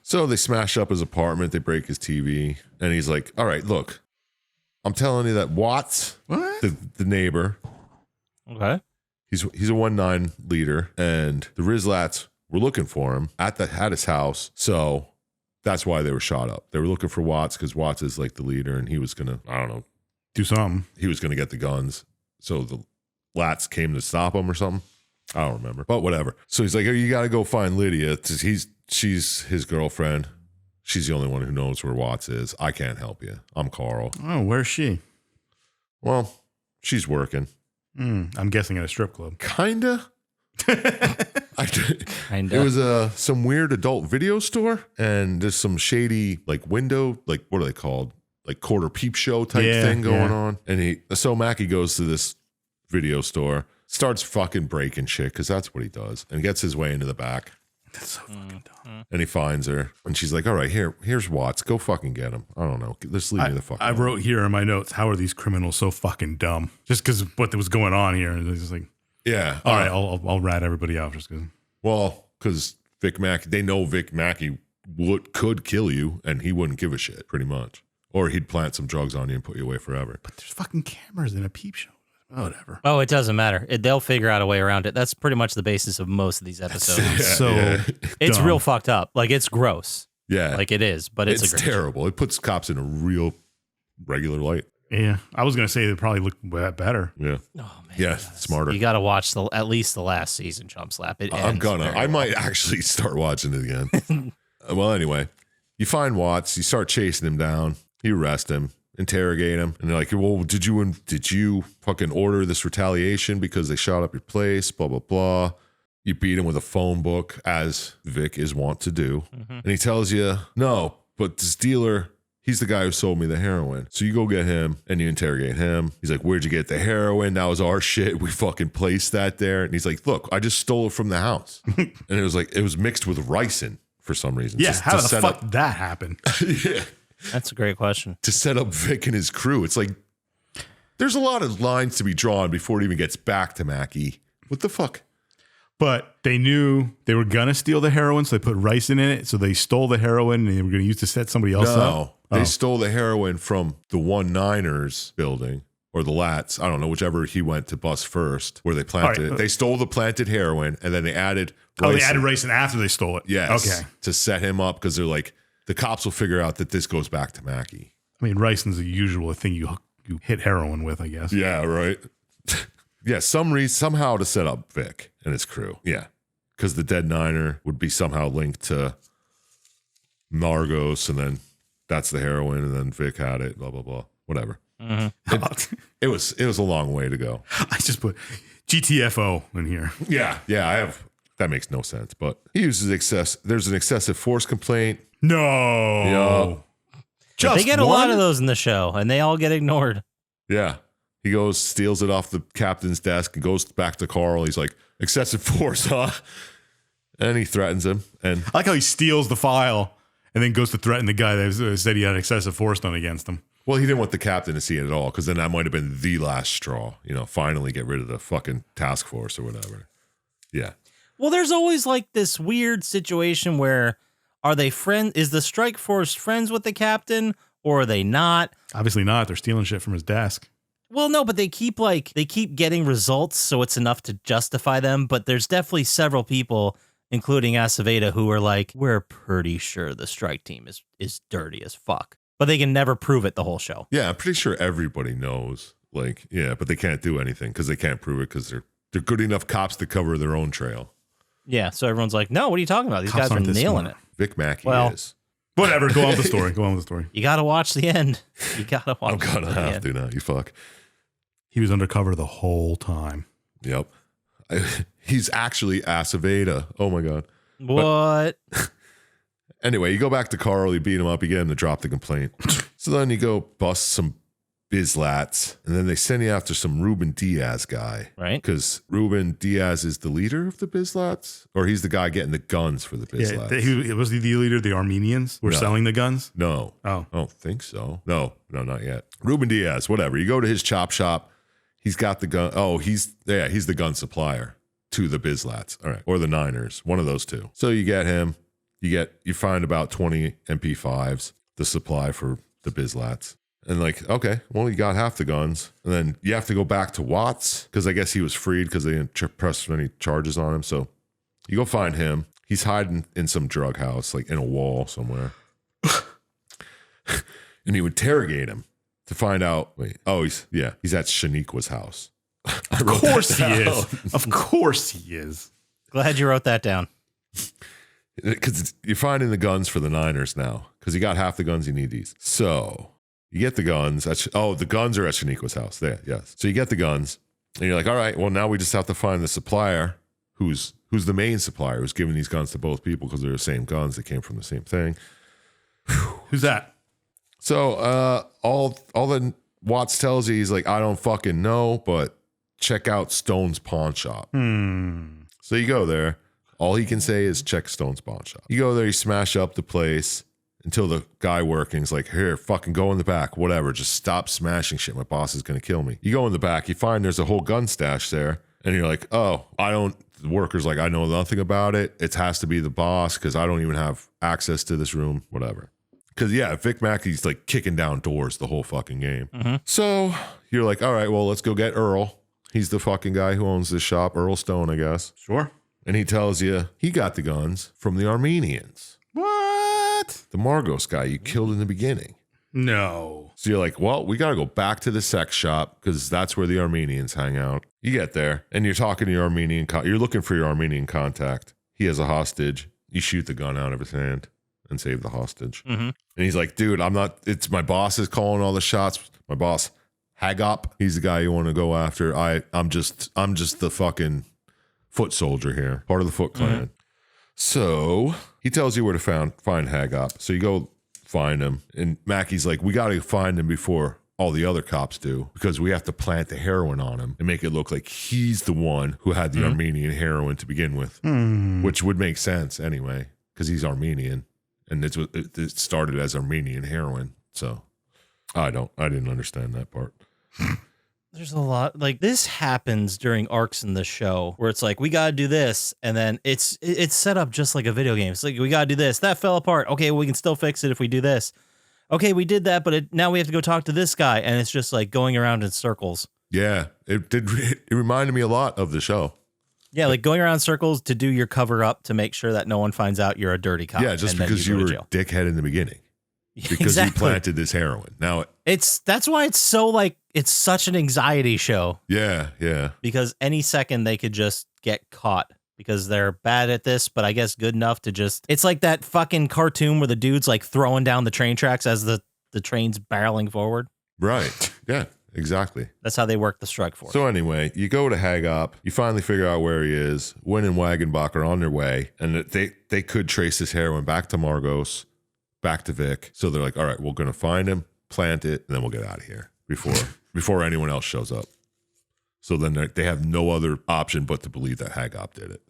So they smash up his apartment. They break his TV. And he's like, all right, look, I'm telling you that Watts, the neighbor, Okay. he's a 1-9 leader. And the Rizlats were looking for him at his house. So that's why they were shot up. They were looking for Watts because Watts is like the leader, and he was going to, I don't know, Do something. he was going to get the guns. So the Lats came to stop him or something. I don't remember, but whatever. So he's like, oh, you got to go find Lydia. She's his girlfriend. She's the only one who knows where Watts is. I can't help you. I'm Carl. Oh, where's she? Well, she's working. I'm guessing at a strip club. Kinda. Kinda. It was some weird adult video store, and there's some shady like window, like what are they called? Like quarter peep show type thing going on. And so Mackie goes to this video store, starts fucking breaking shit because that's what he does, and gets his way into the back. That's so fucking dumb. And he finds her, and she's like, "All right, here's Watts. Go fucking get him. I don't know. Just leave me the fuck." I wrote here in my notes, how are these criminals so fucking dumb? Just because what was going on here, and it's just like, yeah. all right, I'll rat everybody out just because. Well, because Vic Mackey, they know Vic Mackey could kill you, and he wouldn't give a shit, pretty much, or he'd plant some drugs on you and put you away forever. But there's fucking cameras in a peep show. Whatever. Oh, it doesn't matter. They'll figure out a way around it. That's pretty much the basis of most of these episodes. It's dumb. real fucked up. Like, it's gross. Yeah. Like, it is, but it's a great terrible. It puts cops in a real regular light. Yeah. I was going to say they probably look better. Yeah. Oh, man. Yeah, smarter. You got to watch at least the last season, Chump Slap. I might actually start watching it again. Well, anyway, you find Watts. You start chasing him down. You arrest him. Interrogate him, and they're like, "Well, did you fucking order this retaliation because they shot up your place?" Blah blah blah. You beat him with a phone book, as Vic is wont to do, and he tells you, "No, but this dealer, he's the guy who sold me the heroin." So you go get him, and you interrogate him. He's like, "Where'd you get the heroin? That was our shit. We fucking placed that there." And he's like, "Look, I just stole it from the house," and it was mixed with ricin for some reason. Yeah, just how to the set fuck up- did that happen? Yeah. That's a great question. To set up Vic and his crew. It's like, there's a lot of lines to be drawn before it even gets back to Mackie. What the fuck? But they knew they were going to steal the heroin, so they put ricin in it. So they stole the heroin and they were going to use to set somebody else up. They stole the heroin from the 1-9ers building, or the Lats. I don't know, whichever he went to bust first, where they planted it. They stole the planted heroin, and then they added ricin. They added ricin after they stole it. Yes. Okay. To set him up, because they're like, the cops will figure out that this goes back to Mackie. I mean, ricin's the usual thing you hit heroin with, I guess. Yeah, right. Yeah, somehow to set up Vic and his crew. Yeah, because the dead Niner would be somehow linked to Margos, and then that's the heroin, and then Vic had it. Blah blah blah. Whatever. It was a long way to go. I just put GTFO in here. Yeah, I have. That makes no sense. But he uses there's an excessive force complaint. No. Yeah. They get a lot of those in the show, and they all get ignored. Yeah. He goes, steals it off the captain's desk, and goes back to Carl. He's like, excessive force, huh? And he threatens him. And I like how he steals the file and then goes to threaten the guy that said he had excessive force done against him. well, he didn't want the captain to see it at all, because then that might have been the last straw. Finally get rid of the fucking task force or whatever. Yeah. Well, there's always like this weird situation where are they friends? Is the strike force friends with the captain, or are they not? Obviously not. They're stealing shit from his desk. Well, no, but they keep getting results, so it's enough to justify them. But there's definitely several people, including Aceveda, who are like, we're pretty sure the strike team is dirty as fuck. But they can never prove it the whole show. Yeah, I'm pretty sure everybody knows. But they can't do anything because they can't prove it, because they're good enough cops to cover their own trail. Yeah, so everyone's like, no, what are you talking about? These Cops guys are aren't this nailing smart. it. Vic Mackey is. Whatever. Go on with the story. Go on with the story. You got to watch the end. You got to watch I'm going to have to now. You fuck. He was undercover the whole time. Yep. He's actually Aceveda. Oh, my God. What? Anyway, you go back to Carl, you beat him up, you get him to drop the complaint. So then you go bust some bizlats, and then they send you after some Ruben Diaz guy. Right. Because Ruben Diaz is the leader of the bizlats? Or he's the guy getting the guns for the bizlats? Was he the leader of the Armenians who were No. selling the guns? No. Oh. I don't think so. No, not yet. Ruben Diaz, whatever. You go to his chop shop, he's got the gun. Oh, he's the gun supplier to the bizlats. All right. Or the Niners, one of those two. So you get him. You find about 20 MP5s, the supply for the bizlats. And okay, well, you got half the guns. And then you have to go back to Watts, because I guess he was freed because they didn't press any charges on him. So you go find him. He's hiding in some drug house, like in a wall somewhere. And you interrogate him to find out, he's at Shaniqua's house. Of course he is. Of course he is. Glad you wrote that down. Because you're finding the guns for the Niners now, because you got half the guns, you need these. So you get the guns. The guns are at Shaniqua's house. There, yes. So you get the guns, and you're like, all right, well, now we just have to find the supplier who's the main supplier, who's giving these guns to both people because they're the same guns. They came from the same thing. Who's that? So all the Watts tells you, he's like, I don't fucking know, but check out Stone's pawn shop. So you go there. All he can say is check Stone's pawn shop. You go there, you smash up the place until the guy working's like, here, fucking go in the back, whatever. Just stop smashing shit. My boss is going to kill me. You go in the back, you find there's a whole gun stash there. And you're like, oh, the worker's like, I know nothing about it. It has to be the boss because I don't even have access to this room, whatever. Because, yeah, Vic Mackey's like kicking down doors the whole fucking game. So you're like, all right, well, let's go get Earl. He's the fucking guy who owns this shop, Earl Stone, I guess. Sure. And he tells you he got the guns from the Armenians. What? The Margos guy you killed in the beginning. No. So you're like, well, we got to go back to the sex shop because that's where the Armenians hang out. You get there and you're talking to your Armenian, you're looking for your Armenian contact. He has a hostage. You shoot the gun out of his hand and save the hostage. And he's like, dude, it's my boss is calling all the shots. My boss, Hagop, he's the guy you want to go after. I'm just the fucking foot soldier here, part of the Foot Clan. So he tells you where to find Hagop. So you go find him. And Mackey's like, we got to find him before all the other cops do because we have to plant the heroin on him and make it look like he's the one who had the Armenian heroin to begin with, which would make sense anyway because he's Armenian and it started as Armenian heroin. So I didn't understand that part. There's a lot like this happens during arcs in the show where it's like, we got to do this. And then it's set up just like a video game. It's like, we got to do this. That fell apart. Okay, we can still fix it if we do this. Okay, we did that, but now we have to go talk to this guy. And it's just like going around in circles. Yeah, it reminded me a lot of the show. Yeah, like going around circles to do your cover up to make sure that no one finds out you're a dirty cop. Yeah, just because you were a dickhead in the beginning. Because you planted this heroin. Now that's why it's so like it's such an anxiety show. Yeah. Because any second they could just get caught because they're bad at this, but I guess good enough to just it's like that fucking cartoon where the dude's like throwing down the train tracks as the train's barreling forward. Right. Yeah, exactly. That's how they work the strike force. So anyway, you go to Hagop, you finally figure out where he is. Wynn and Wagenbach are on their way, and they could trace this heroin back to Margos. Back to Vic. So they're like, all right, we're going to find him, plant it, and then we'll get out of here before anyone else shows up. So then they have no other option but to believe that Hagop did it.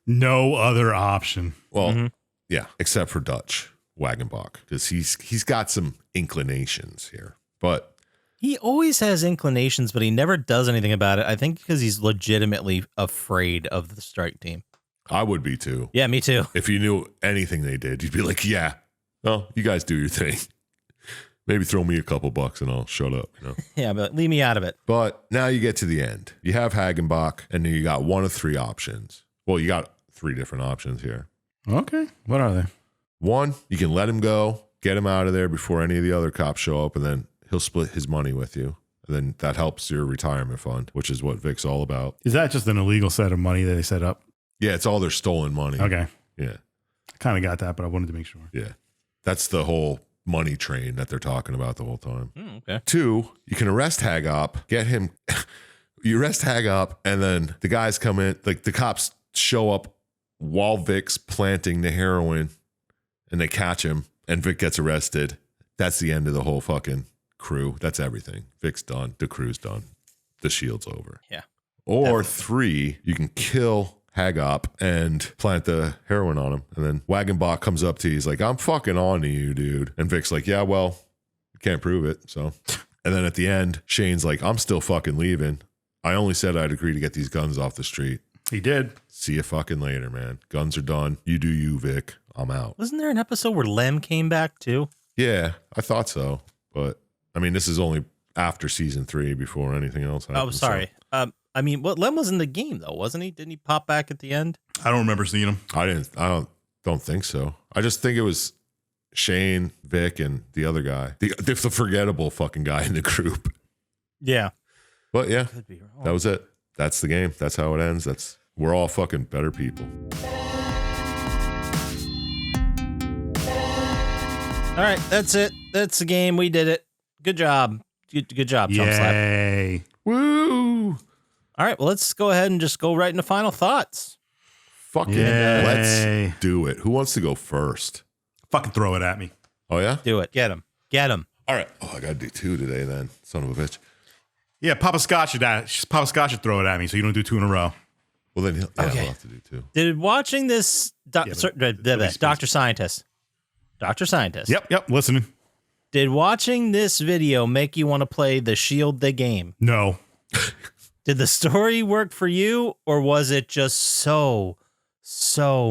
No other option. Well, yeah, except for Dutch Wagenbach, because he's got some inclinations here. But he always has inclinations, but he never does anything about it. I think because he's legitimately afraid of the strike team. I would be too. Yeah, me too. If you knew anything they did, you'd be like, yeah. Well, you guys do your thing. Maybe throw me a couple bucks and I'll shut up. You know? Yeah, but leave me out of it. But now you get to the end. You have Hagenbach, and then you got one of three options. Well, you got three different options here. Okay. What are they? One, you can let him go, get him out of there before any of the other cops show up, and then he'll split his money with you. And then that helps your retirement fund, which is what Vic's all about. Is that just an illegal set of money that they set up? Yeah, it's all their stolen money. Okay. Yeah. I kind of got that, but I wanted to make sure. Yeah. That's the whole money train that they're talking about the whole time. Okay. Two, you can arrest Hagop, get him. You arrest Hagop, and then the guys come in, like the cops show up while Vic's planting the heroin, and they catch him, and Vic gets arrested. That's the end of the whole fucking crew. That's everything. Vic's done. The crew's done. The shield's over. Yeah. Or three, you can kill Hagop and plant the heroin on him. And then Wagenbach comes up to you. He's like, I'm fucking on to you, dude. And Vic's like, yeah, well, you can't prove it. So, and then at the end, Shane's like, I'm still fucking leaving. I only said I'd agree to get these guns off the street. He did. See you fucking later, man. Guns are done. You do you, Vic. I'm out. Wasn't there an episode where Lem came back too? Yeah, I thought so. But I mean, this is only after season 3 before anything else happens. Oh, sorry. So. I mean, Lem was in the game though, wasn't he? Didn't he pop back at the end? I don't remember seeing him. I don't think so. I just think it was Shane, Vic, and the other guy. The forgettable fucking guy in the group. Yeah. But yeah, Could be wrong. that was it. That's the game. That's how it ends. We're all fucking better people. All right, that's it. That's the game. We did it. Good job. Good job, Chump Slap. Yay. Woo! All right, well, let's go ahead and just go right into final thoughts. Fucking Yay. let's do it. Who wants to go first? Fucking throw it at me. Oh, yeah? Do it. Get him. Get him. All right. Oh, I got to do 2 today then. Son of a bitch. Yeah, Poppascotch should throw it at me so you don't do 2 in a row. Well, then we'll Okay. have to do 2. Did watching this Dr. Syintist. Dr. Syintist. Yep, listening. Did watching this video make you want to play the Shield the game? No. Did the story work for you, or was it just so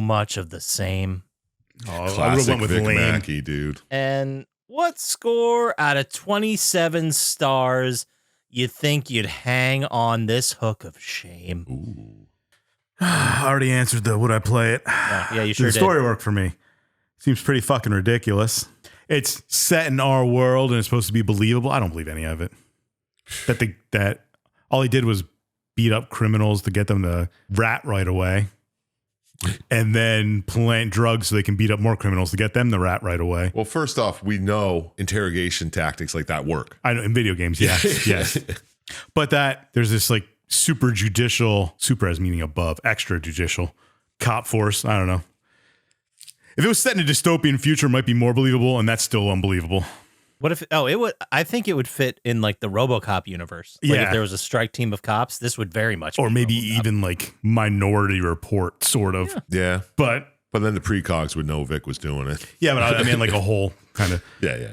much of the same? Oh, I would have Classic went with Vic lame. Mackey, dude. And what score out of 27 stars you think you'd hang on this hook of shame? Ooh. I already answered the would I play it. Yeah, you sure The did. story worked for me. Seems pretty fucking ridiculous. It's set in our world and it's supposed to be believable. I don't believe any of it. That all he did was beat up criminals to get them to rat right away, and then plant drugs so they can beat up more criminals to get them to rat right away. Well, first off, we know interrogation tactics like that work. I know in video games, yes. But that there's this like super as meaning above, extrajudicial cop force. I don't know. If it was set in a dystopian future, it might be more believable, and that's still unbelievable. What if? Oh, it would. I think it would fit in like the RoboCop universe. Like Yeah. if there was a strike team of cops, this would very much. Or be maybe RoboCop. even like Minority Report, sort of. Yeah. But But then the precogs would know Vic was doing it. yeah, but I mean like a whole kind of. Yeah.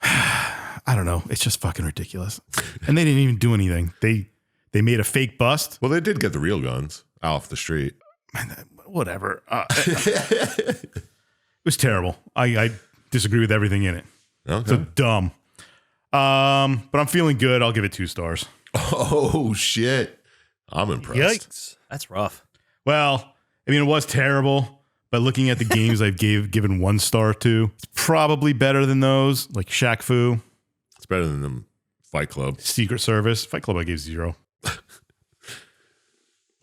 I don't know. It's just fucking ridiculous. And they didn't even do anything. They made a fake bust. Well, they did get the real guns off the street. Whatever. It was terrible. I disagree with everything in it. Okay. So dumb. But I'm feeling good. I'll give it 2 stars. Oh, shit. I'm impressed. Yikes, that's rough. Well, I mean, it was terrible, but looking at the games I've given 1 star to, it's probably better than those, like Shaq Fu, It's better than the Fight Club. Secret Service. Fight Club I gave 0.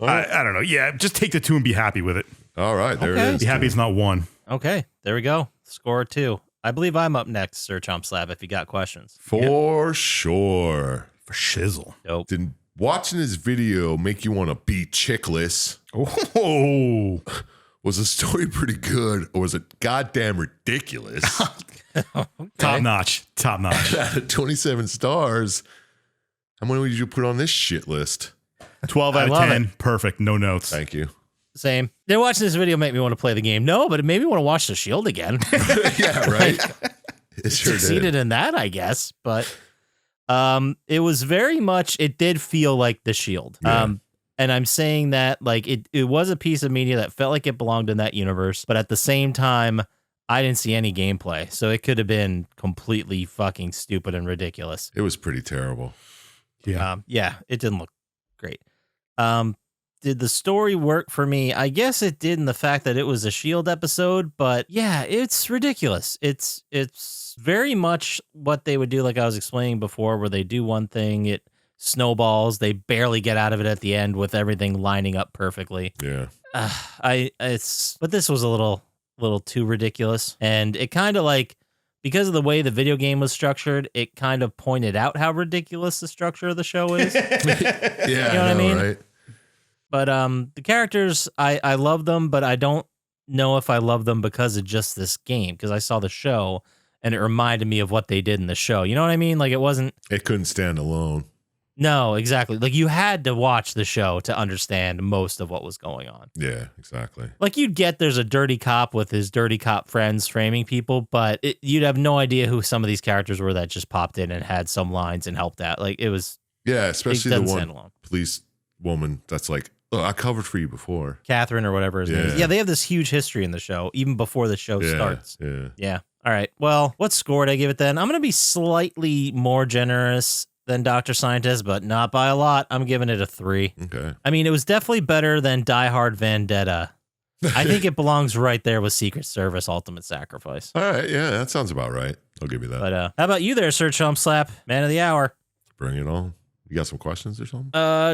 I don't know. Yeah, just take the 2 and be happy with it. All right. There Okay. it is. Be happy it's not 1. Okay, there we go. Score 2. I believe I'm up next, Sir Chump Slap. If you got questions, For sure. For shizzle. dope. Did watching this video make you want to be chickless? Oh. Was the story pretty good or was it goddamn ridiculous? Top notch. Out of 27 stars, how many would you put on this shit list? 12 I out of love 10. Perfect. No notes. Thank you. Same. Did watching this video make me want to play the game? No, but it made me want to watch the Shield again. Yeah, right. It sure Succeeded did. in that, I guess. But it was very much. It did feel like the Shield. Yeah. And I'm saying that like it was a piece of media that felt like it belonged in that universe, but at the same time, I didn't see any gameplay, so it could have been completely fucking stupid and ridiculous. It was pretty terrible. Yeah. It didn't look great. Did the story work for me? I guess it did in the fact that it was a Shield episode, but yeah, it's ridiculous. It's very much what they would do, like I was explaining before, where they do one thing, it snowballs, they barely get out of it at the end with everything lining up perfectly. Yeah. But this was a little too ridiculous, and it kind of like, because of the way the video game was structured, it kind of pointed out how ridiculous the structure of the show is. Yeah. You know what I mean? Right? But the characters, I love them, but I don't know if I love them because of just this game, because I saw the show and it reminded me of what they did in the show. You know what I mean? Like It couldn't stand alone. No, exactly. Like you had to watch the show to understand most of what was going on. Yeah, exactly. Like you'd get there's a dirty cop with his dirty cop friends framing people, but you'd have no idea who some of these characters were that just popped in and had some lines and helped out. Like it was. Yeah, especially It the doesn't one stand alone. police woman that's like, oh, I covered for you before. Catherine or whatever his name is. Yeah. Yeah, they have this huge history in the show, even before the show Yeah, starts. yeah. Yeah. All right. Well, what score did I give it then? I'm going to be slightly more generous than Dr. Syintist, but not by a lot. I'm giving it a 3. Okay. I mean, it was definitely better than Die Hard Vendetta. I think it belongs right there with Secret Service Ultimate Sacrifice. All right. Yeah, that sounds about right. I'll give you that. But how about you there, Sir Chump Slap? Man of the hour. Bring it on. You got some questions or something?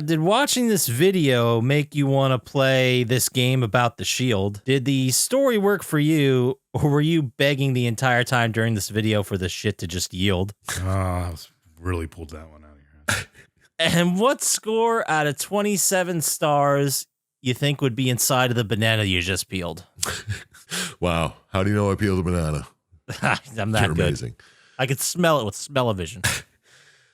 Did watching this video make you want to play this game about the Shield? Did the story work for you, or were you begging the entire time during this video for the shit to just yield? I was really pulled that one out of your ass. And what score out of 27 stars you think would be inside of the banana you just peeled? Wow. How do you know I peeled a banana? I'm that You're good. amazing. I could smell it with smell-o-vision.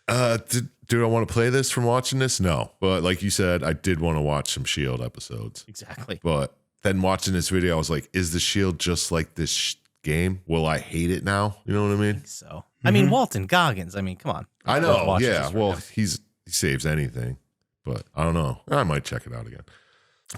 Do I want to play this from watching this? No. But like you said, I did want to watch some Shield episodes. Exactly. But then watching this video, I was like, is the Shield just like this game? Will I hate it now? You know what I mean? So, I mean, Walton Goggins. I mean, come on. I Love know. watching Yeah. this for Well, him. he saves anything. But I don't know. I might check it out again.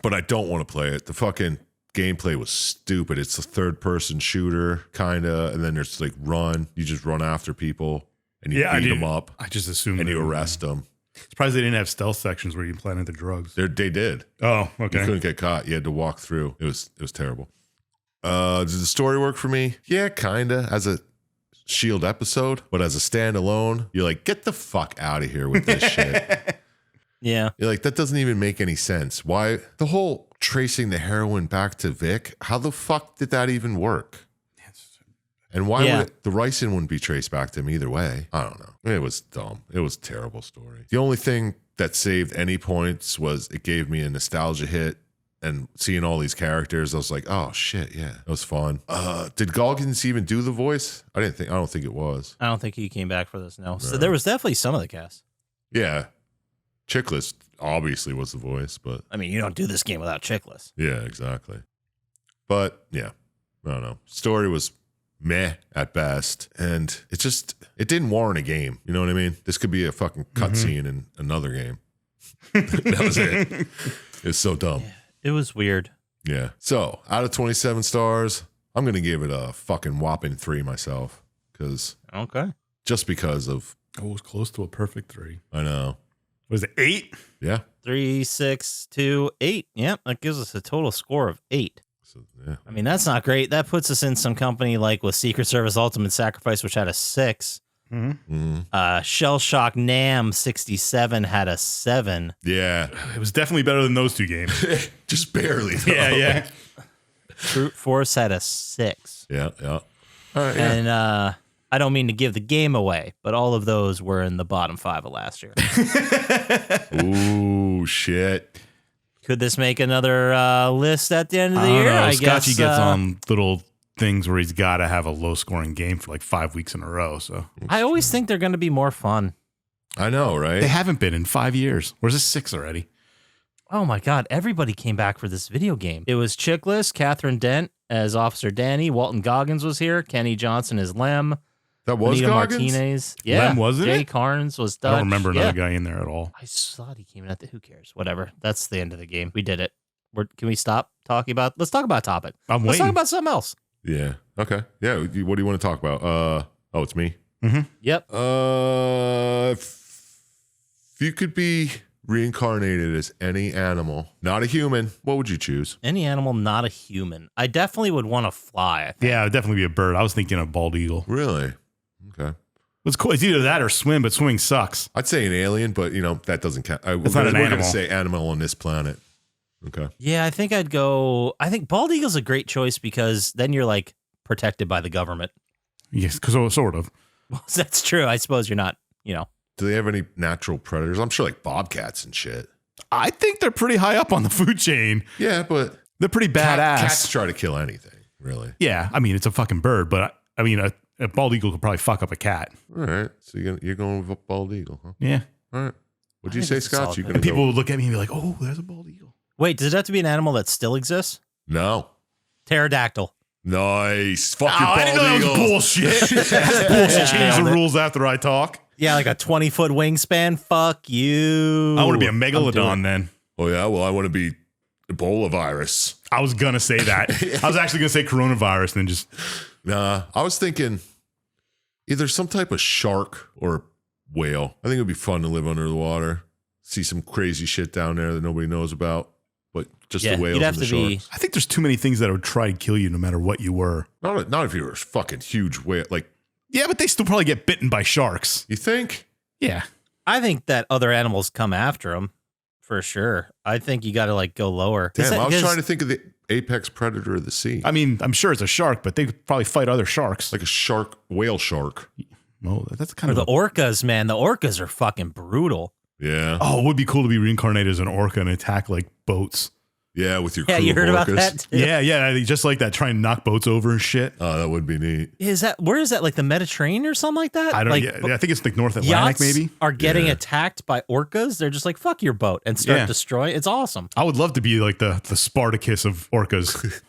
But I don't want to play it. The fucking gameplay was stupid. It's a third-person shooter, kind of. And then there's like run. You just run after people. And you beat them up. I just assumed. And you arrest them. Surprised they didn't have stealth sections where you planted the drugs. They did. Oh, okay. You couldn't get caught. You had to walk through. It was terrible. Did the story work for me? Yeah, kinda. As a Shield episode, but as a standalone, you're like, get the fuck out of here with this shit. Yeah. You're like, that doesn't even make any sense. Why the whole tracing the heroin back to Vic? How the fuck did that even work? And why would the ricin wouldn't be traced back to him either way? I don't know. It was dumb. It was a terrible story. The only thing that saved any points was it gave me a nostalgia hit, and seeing all these characters, I was like, oh shit, yeah, it was fun. Did Goggins even do the voice? I don't think it was. I don't think he came back for this, no. So there was definitely some of the cast. Yeah. Chickless obviously was the voice, but I mean, you don't do this game without Chickless. yeah, exactly. But yeah, I don't know. Story was meh at best, and it didn't warrant a game. You know what I mean? This could be a fucking cutscene in another game. That was it. It's so dumb. Yeah, it was weird. Yeah. So out of 27 stars, I'm gonna give it a fucking whopping 3 myself, because Okay. just because of Oh, it was close to a perfect 3. I know. Was it 8? Yeah. 3, 6, 2, 8. Yep, that gives us a total score of 8. So yeah. I mean, that's not great. That puts us in some company like with Secret Service Ultimate Sacrifice, which had a 6. Shell Shock Nam 67 had a 7. Yeah. It was definitely better than those two games. Just barely. Though. yeah. Brute Force had a 6. Yeah. All right. Yeah. And I don't mean to give the game away, but all of those were in the bottom 5 of last year. Ooh, shit. Could this make another list at the end of the I don't year? know. I Scotchy guess, gets on little things where he's got to have a low scoring game for like 5 weeks in a row. So I always think they're going to be more fun. I know, right? they haven't been in 5 years. Where's this 6 already? Oh my God, everybody came back for this video game. It was Chickless, Catherine Dent as Officer Danny, Walton Goggins was here, Kenny Johnson as Lem, That was Anita Goggins? Martinez. Yeah, Lem wasn't Jay it? Carnes was Dutch. I don't remember another Yeah. guy in there at all. I thought he came in at the. Who cares? Whatever. That's the end of the game. We did it. Can we stop talking about? Let's talk about a topic. I'm Let's talk waiting. about something else. Yeah. Okay. Yeah. What do you want to talk about? Oh, it's me. Yep. If you could be reincarnated as any animal, not a human, what would you choose? Any animal, not a human. I definitely would want to fly. I think. Yeah, it'd definitely be a bird. I was thinking a bald eagle. Really? Okay. It's cool. It's either that or swim, but swimming sucks. I'd say an alien, but that doesn't count. It's not an we're animal. gonna say animal on this planet. Okay. Yeah, I think I'd go. I think bald eagle's a great choice because then you're like protected by the government. Yes, because sort of. Well, that's true. I suppose you're not. Do they have any natural predators? I'm sure like bobcats and shit. I think they're pretty high up on the food chain. Yeah, but They're pretty badass. cats try to kill anything, really. Yeah, I mean, it's a fucking bird, but I mean, a bald eagle could probably fuck up a cat. All right. So you're going with a bald eagle, huh? Yeah. All right. What'd I you think say, it's a Scott? solid You pick. gonna And people go? would look at me and be like, oh, there's a bald eagle. Wait, does it have to be an animal that still exists? No. Pterodactyl. Nice. Fuck Oh, your bald I didn't know that was eagle. bullshit. That's bullshit. Change the rules after I talk. Yeah, like a 20-foot wingspan. Fuck you. I want to be a I'm doing megalodon it. then. Oh yeah. Well, I want to be Ebola virus. I was going to say that. I was actually going to say coronavirus and then just, Nah. I was thinking either some type of shark or whale. I think it'd be fun to live under the water, see some crazy shit down there that nobody knows about. But just Yeah, the whales you'd have and the to be. sharks. I think there's too many things that would try to kill you no matter what you were. Not if you were a fucking huge whale. Like, Yeah, but they still probably get bitten by sharks. you think? Yeah. I think that other animals come after them for sure. I think you got to like go lower. Damn, I was trying to think of the apex predator of the sea. I mean, I'm sure it's a shark, but they could probably fight other sharks. Like a shark, whale shark. Oh, that's Or kind the of orcas, man. The orcas are fucking brutal. Yeah. Oh, it would be cool to be reincarnated as an orca and attack like boats. Yeah, with your Yeah, crew you of heard about orcas. that? Too? Yeah, just like that, try and knock boats over and shit. Oh, that would be neat. Where is that? Like the Mediterranean or something like that? I don't. Like, I think it's like North Atlantic, yachts maybe. are getting Yeah. attacked by orcas. They're just like, fuck your boat and start Yeah. destroying. It's awesome. I would love to be like the Spartacus of orcas.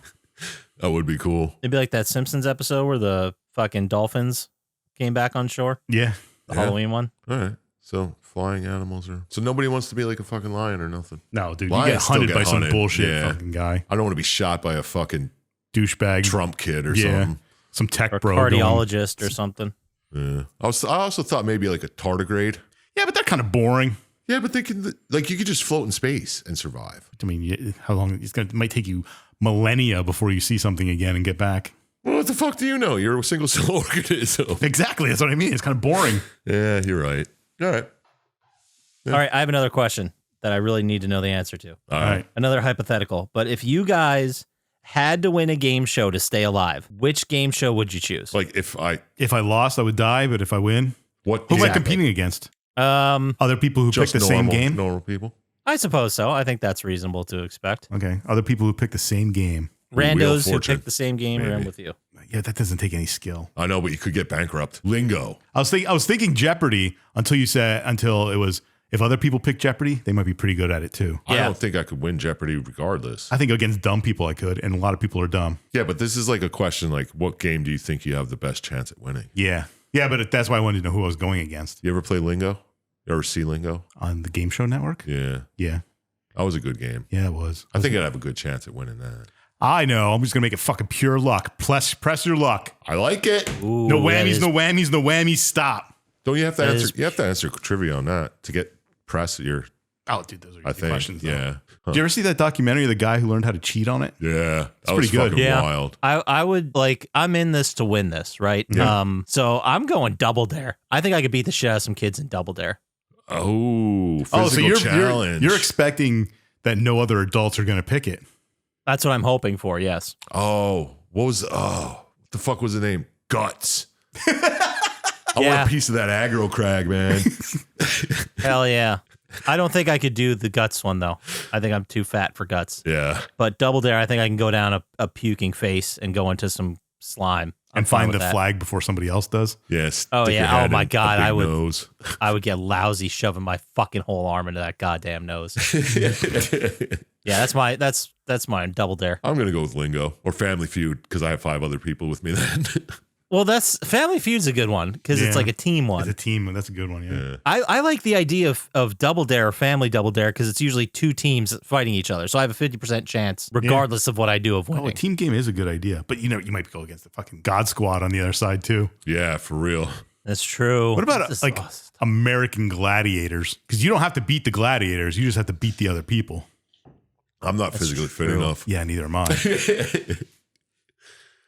That would be cool. It'd be like that Simpsons episode where the fucking dolphins came back on shore. Yeah. The Yeah. Halloween one. All right. So flying animals are. So nobody wants to be like a fucking lion or nothing. No, dude, you Lions get still hunted get by hunted. some bullshit Yeah. fucking guy, I don't want to be shot by a fucking douchebag, Trump kid or Yeah. something. some tech Or bro. going- cardiologist or something. Yeah. I also thought maybe like a tardigrade. Yeah, but they're kind of boring. Yeah, but they can like you could just float in space and survive. I mean, how long? It might take you millennia before you see something again and get back. Well, what the fuck do you know? You're a single cell organism. Exactly. That's what I mean. It's kind of boring. Yeah, you're right. All right. All right, I have another question that I really need to know the answer to. All All right. right. Another hypothetical. But if you guys had to win a game show to stay alive, which game show would you choose? Like if If I lost, I would die. But if I win, what who am I Exactly. competing against? Other people who pick just the same normal, game. normal people. I suppose so. I think that's reasonable to expect. Okay, other people who pick the same game. Wheel of Randos who Fortune. pick the same game are in Maybe. with you. Yeah, that doesn't take any skill. I know, but you could get bankrupt. Lingo. I was thinking Jeopardy until it was if other people pick Jeopardy, they might be pretty good at it too. I Yeah. don't think I could win Jeopardy regardless. I think against dumb people I could, and a lot of people are dumb. Yeah, but this is like a question like, what game do you think you have the best chance at winning? Yeah, but that's why I wanted to know who I was going against You ever play Lingo? You ever see Lingo? on the Game Show Network. Yeah. Yeah, That was a good game. yeah, it was. I think I'd have a good chance at winning that. I know. I'm just gonna make it fucking pure luck. Press your luck. I like it. Ooh, No that whammies, is- no whammies, no whammies. Stop. Don't you have to That answer? is- You have to answer trivia on that to get press your. Oh, dude, those are easy I think. questions. Though. Yeah. Huh. Did you ever see that documentary of the guy who learned how to cheat on it? Yeah. That pretty was good. fucking Yeah. wild. I would like, I'm in this to win this, right? Yeah. So I'm going Double Dare. I think I could beat the shit out of some kids in Double Dare. Oh, physical Oh, so you're challenge. you're expecting that no other adults are gonna pick it. That's what I'm hoping for. Yes. Oh, what the fuck was the name? Guts. I want Yeah. a piece of that aggro crag, man. Hell yeah. I don't think I could do the guts one though. I think I'm too fat for guts. Yeah. But Double Dare, I think I can go down a puking face and go into some slime I'm And fine find with the that. flag before somebody else does. Yes. Oh, stick your yeah. Oh, head my in a God, big I would- Nose. I would get lousy shoving my fucking whole arm into that goddamn nose. Yeah, that's mine. Double Dare. I'm gonna go with Lingo or Family Feud because I have 5 other people with me then. Well, that's Family Feud's a good one because it's Yeah. like a team one. It's a team. That's a good one. Yeah. Yeah. I like the idea of Double Dare or Family Double Dare because it's usually 2 teams fighting each other. So I have a 50% chance, regardless of what I do, of Oh, winning. a team game is a good idea, but you might go against the fucking God Squad on the other side too. Yeah, for real. That's true. What about This is like awesome. American Gladiators? Because you don't have to beat the gladiators; you just have to beat the other people. I'm not physically fit true. enough. Yeah, neither am I.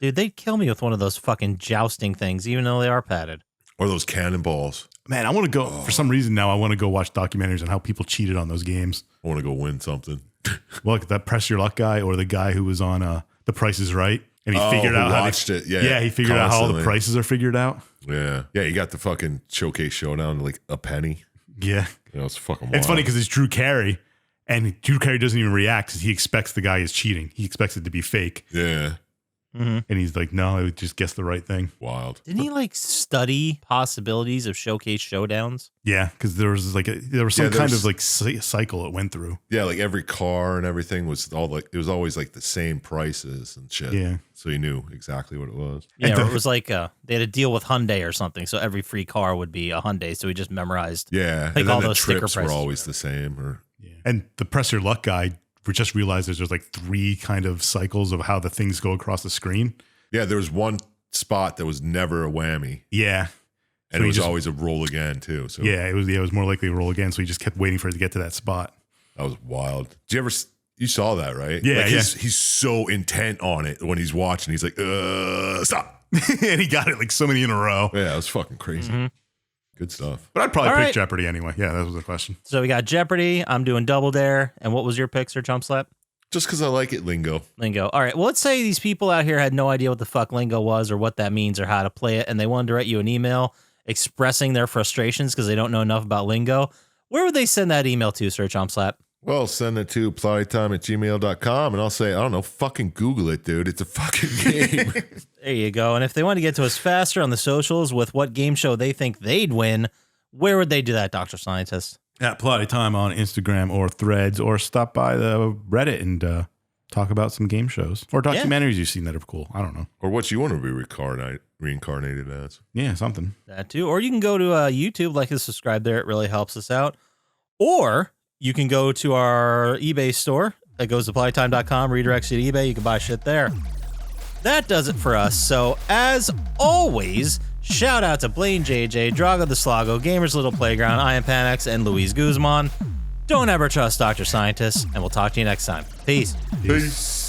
Dude, they'd kill me with one of those fucking jousting things, even though they are padded. Or those cannonballs. Man, I want to go for some reason now. I want to go watch documentaries on how people cheated on those games. I want to go win something. Well, like that Press Your Luck guy, or the guy who was on The Price Is Right, and he figured who out how watched it. Yeah, yeah, he figured out how all the constantly. prices are figured out. Yeah. Yeah, you got the fucking showcase showdown like a penny. Yeah, You know, it's fucking wild. it's funny because it's Drew Carey, and Drew Carey doesn't even react because he expects the guy is cheating. He expects it to be fake, Yeah. and he's like, "No, I would just guess the right thing." Wild. Didn't he like study possibilities of showcase showdowns? Yeah, because there was some Yeah, kind of like cycle it went through. Yeah, like every car and everything was all like it was always like the same prices and shit. Yeah. So you knew exactly what it was. Yeah, And or the- it was like they had a deal with Hyundai or something, so every free car would be a Hyundai. So he just memorized. Yeah. Like and then all the those sticker trips were prices. always the same or And the Press Your Luck guy, we just realized there's like 3 kind of cycles of how the things go across the screen. yeah, there was one spot that was never a whammy. Yeah. And So it he was just- always a roll again too. So Yeah, it was more likely to roll again. So he just kept waiting for it to get to that spot. that was wild. Did you ever you saw that, right? Yeah, Like yeah. He's so intent on it when he's watching. He's like, stop. And he got it like so many in a row. Yeah, it was fucking crazy. Mm-hmm. Good stuff. But I'd probably All pick right. Jeopardy anyway. Yeah, that was the question. So we got Jeopardy. I'm doing Double Dare. And what was your pick, Sir Chump Slap? Just because I like it, lingo. Lingo. All right. Well, let's say these people out here had no idea what the fuck lingo was or what that means or how to play it, and they wanted to write you an email expressing their frustrations because they don't know enough about lingo. Where would they send that email to, Sir Chump Slap? Well, send it to plottytime@gmail.com and I'll say, I don't know, fucking Google it, dude. It's a fucking game. There you go. And if they want to get to us faster on the socials with what game show they think they'd win, where would they do that, Dr. Scientist? At Plotty Time on Instagram or Threads, or stop by the Reddit and talk about some game shows or documentaries you've seen that are cool. I don't know. Or what you want to be reincarnated as. Yeah, something. That too. Or you can go to YouTube, like and subscribe there. It really helps us out. Or you can go to our eBay store. That goes to plottytime.com, redirects you to eBay. You can buy shit there. That does it for us. So, as always, shout out to Blaine JJ, Drago the Slago, Gamers Little Playground, I Am Panax, and Luis Guzman. Don't ever trust Dr. Scientist, and we'll talk to you next time. Peace. Peace.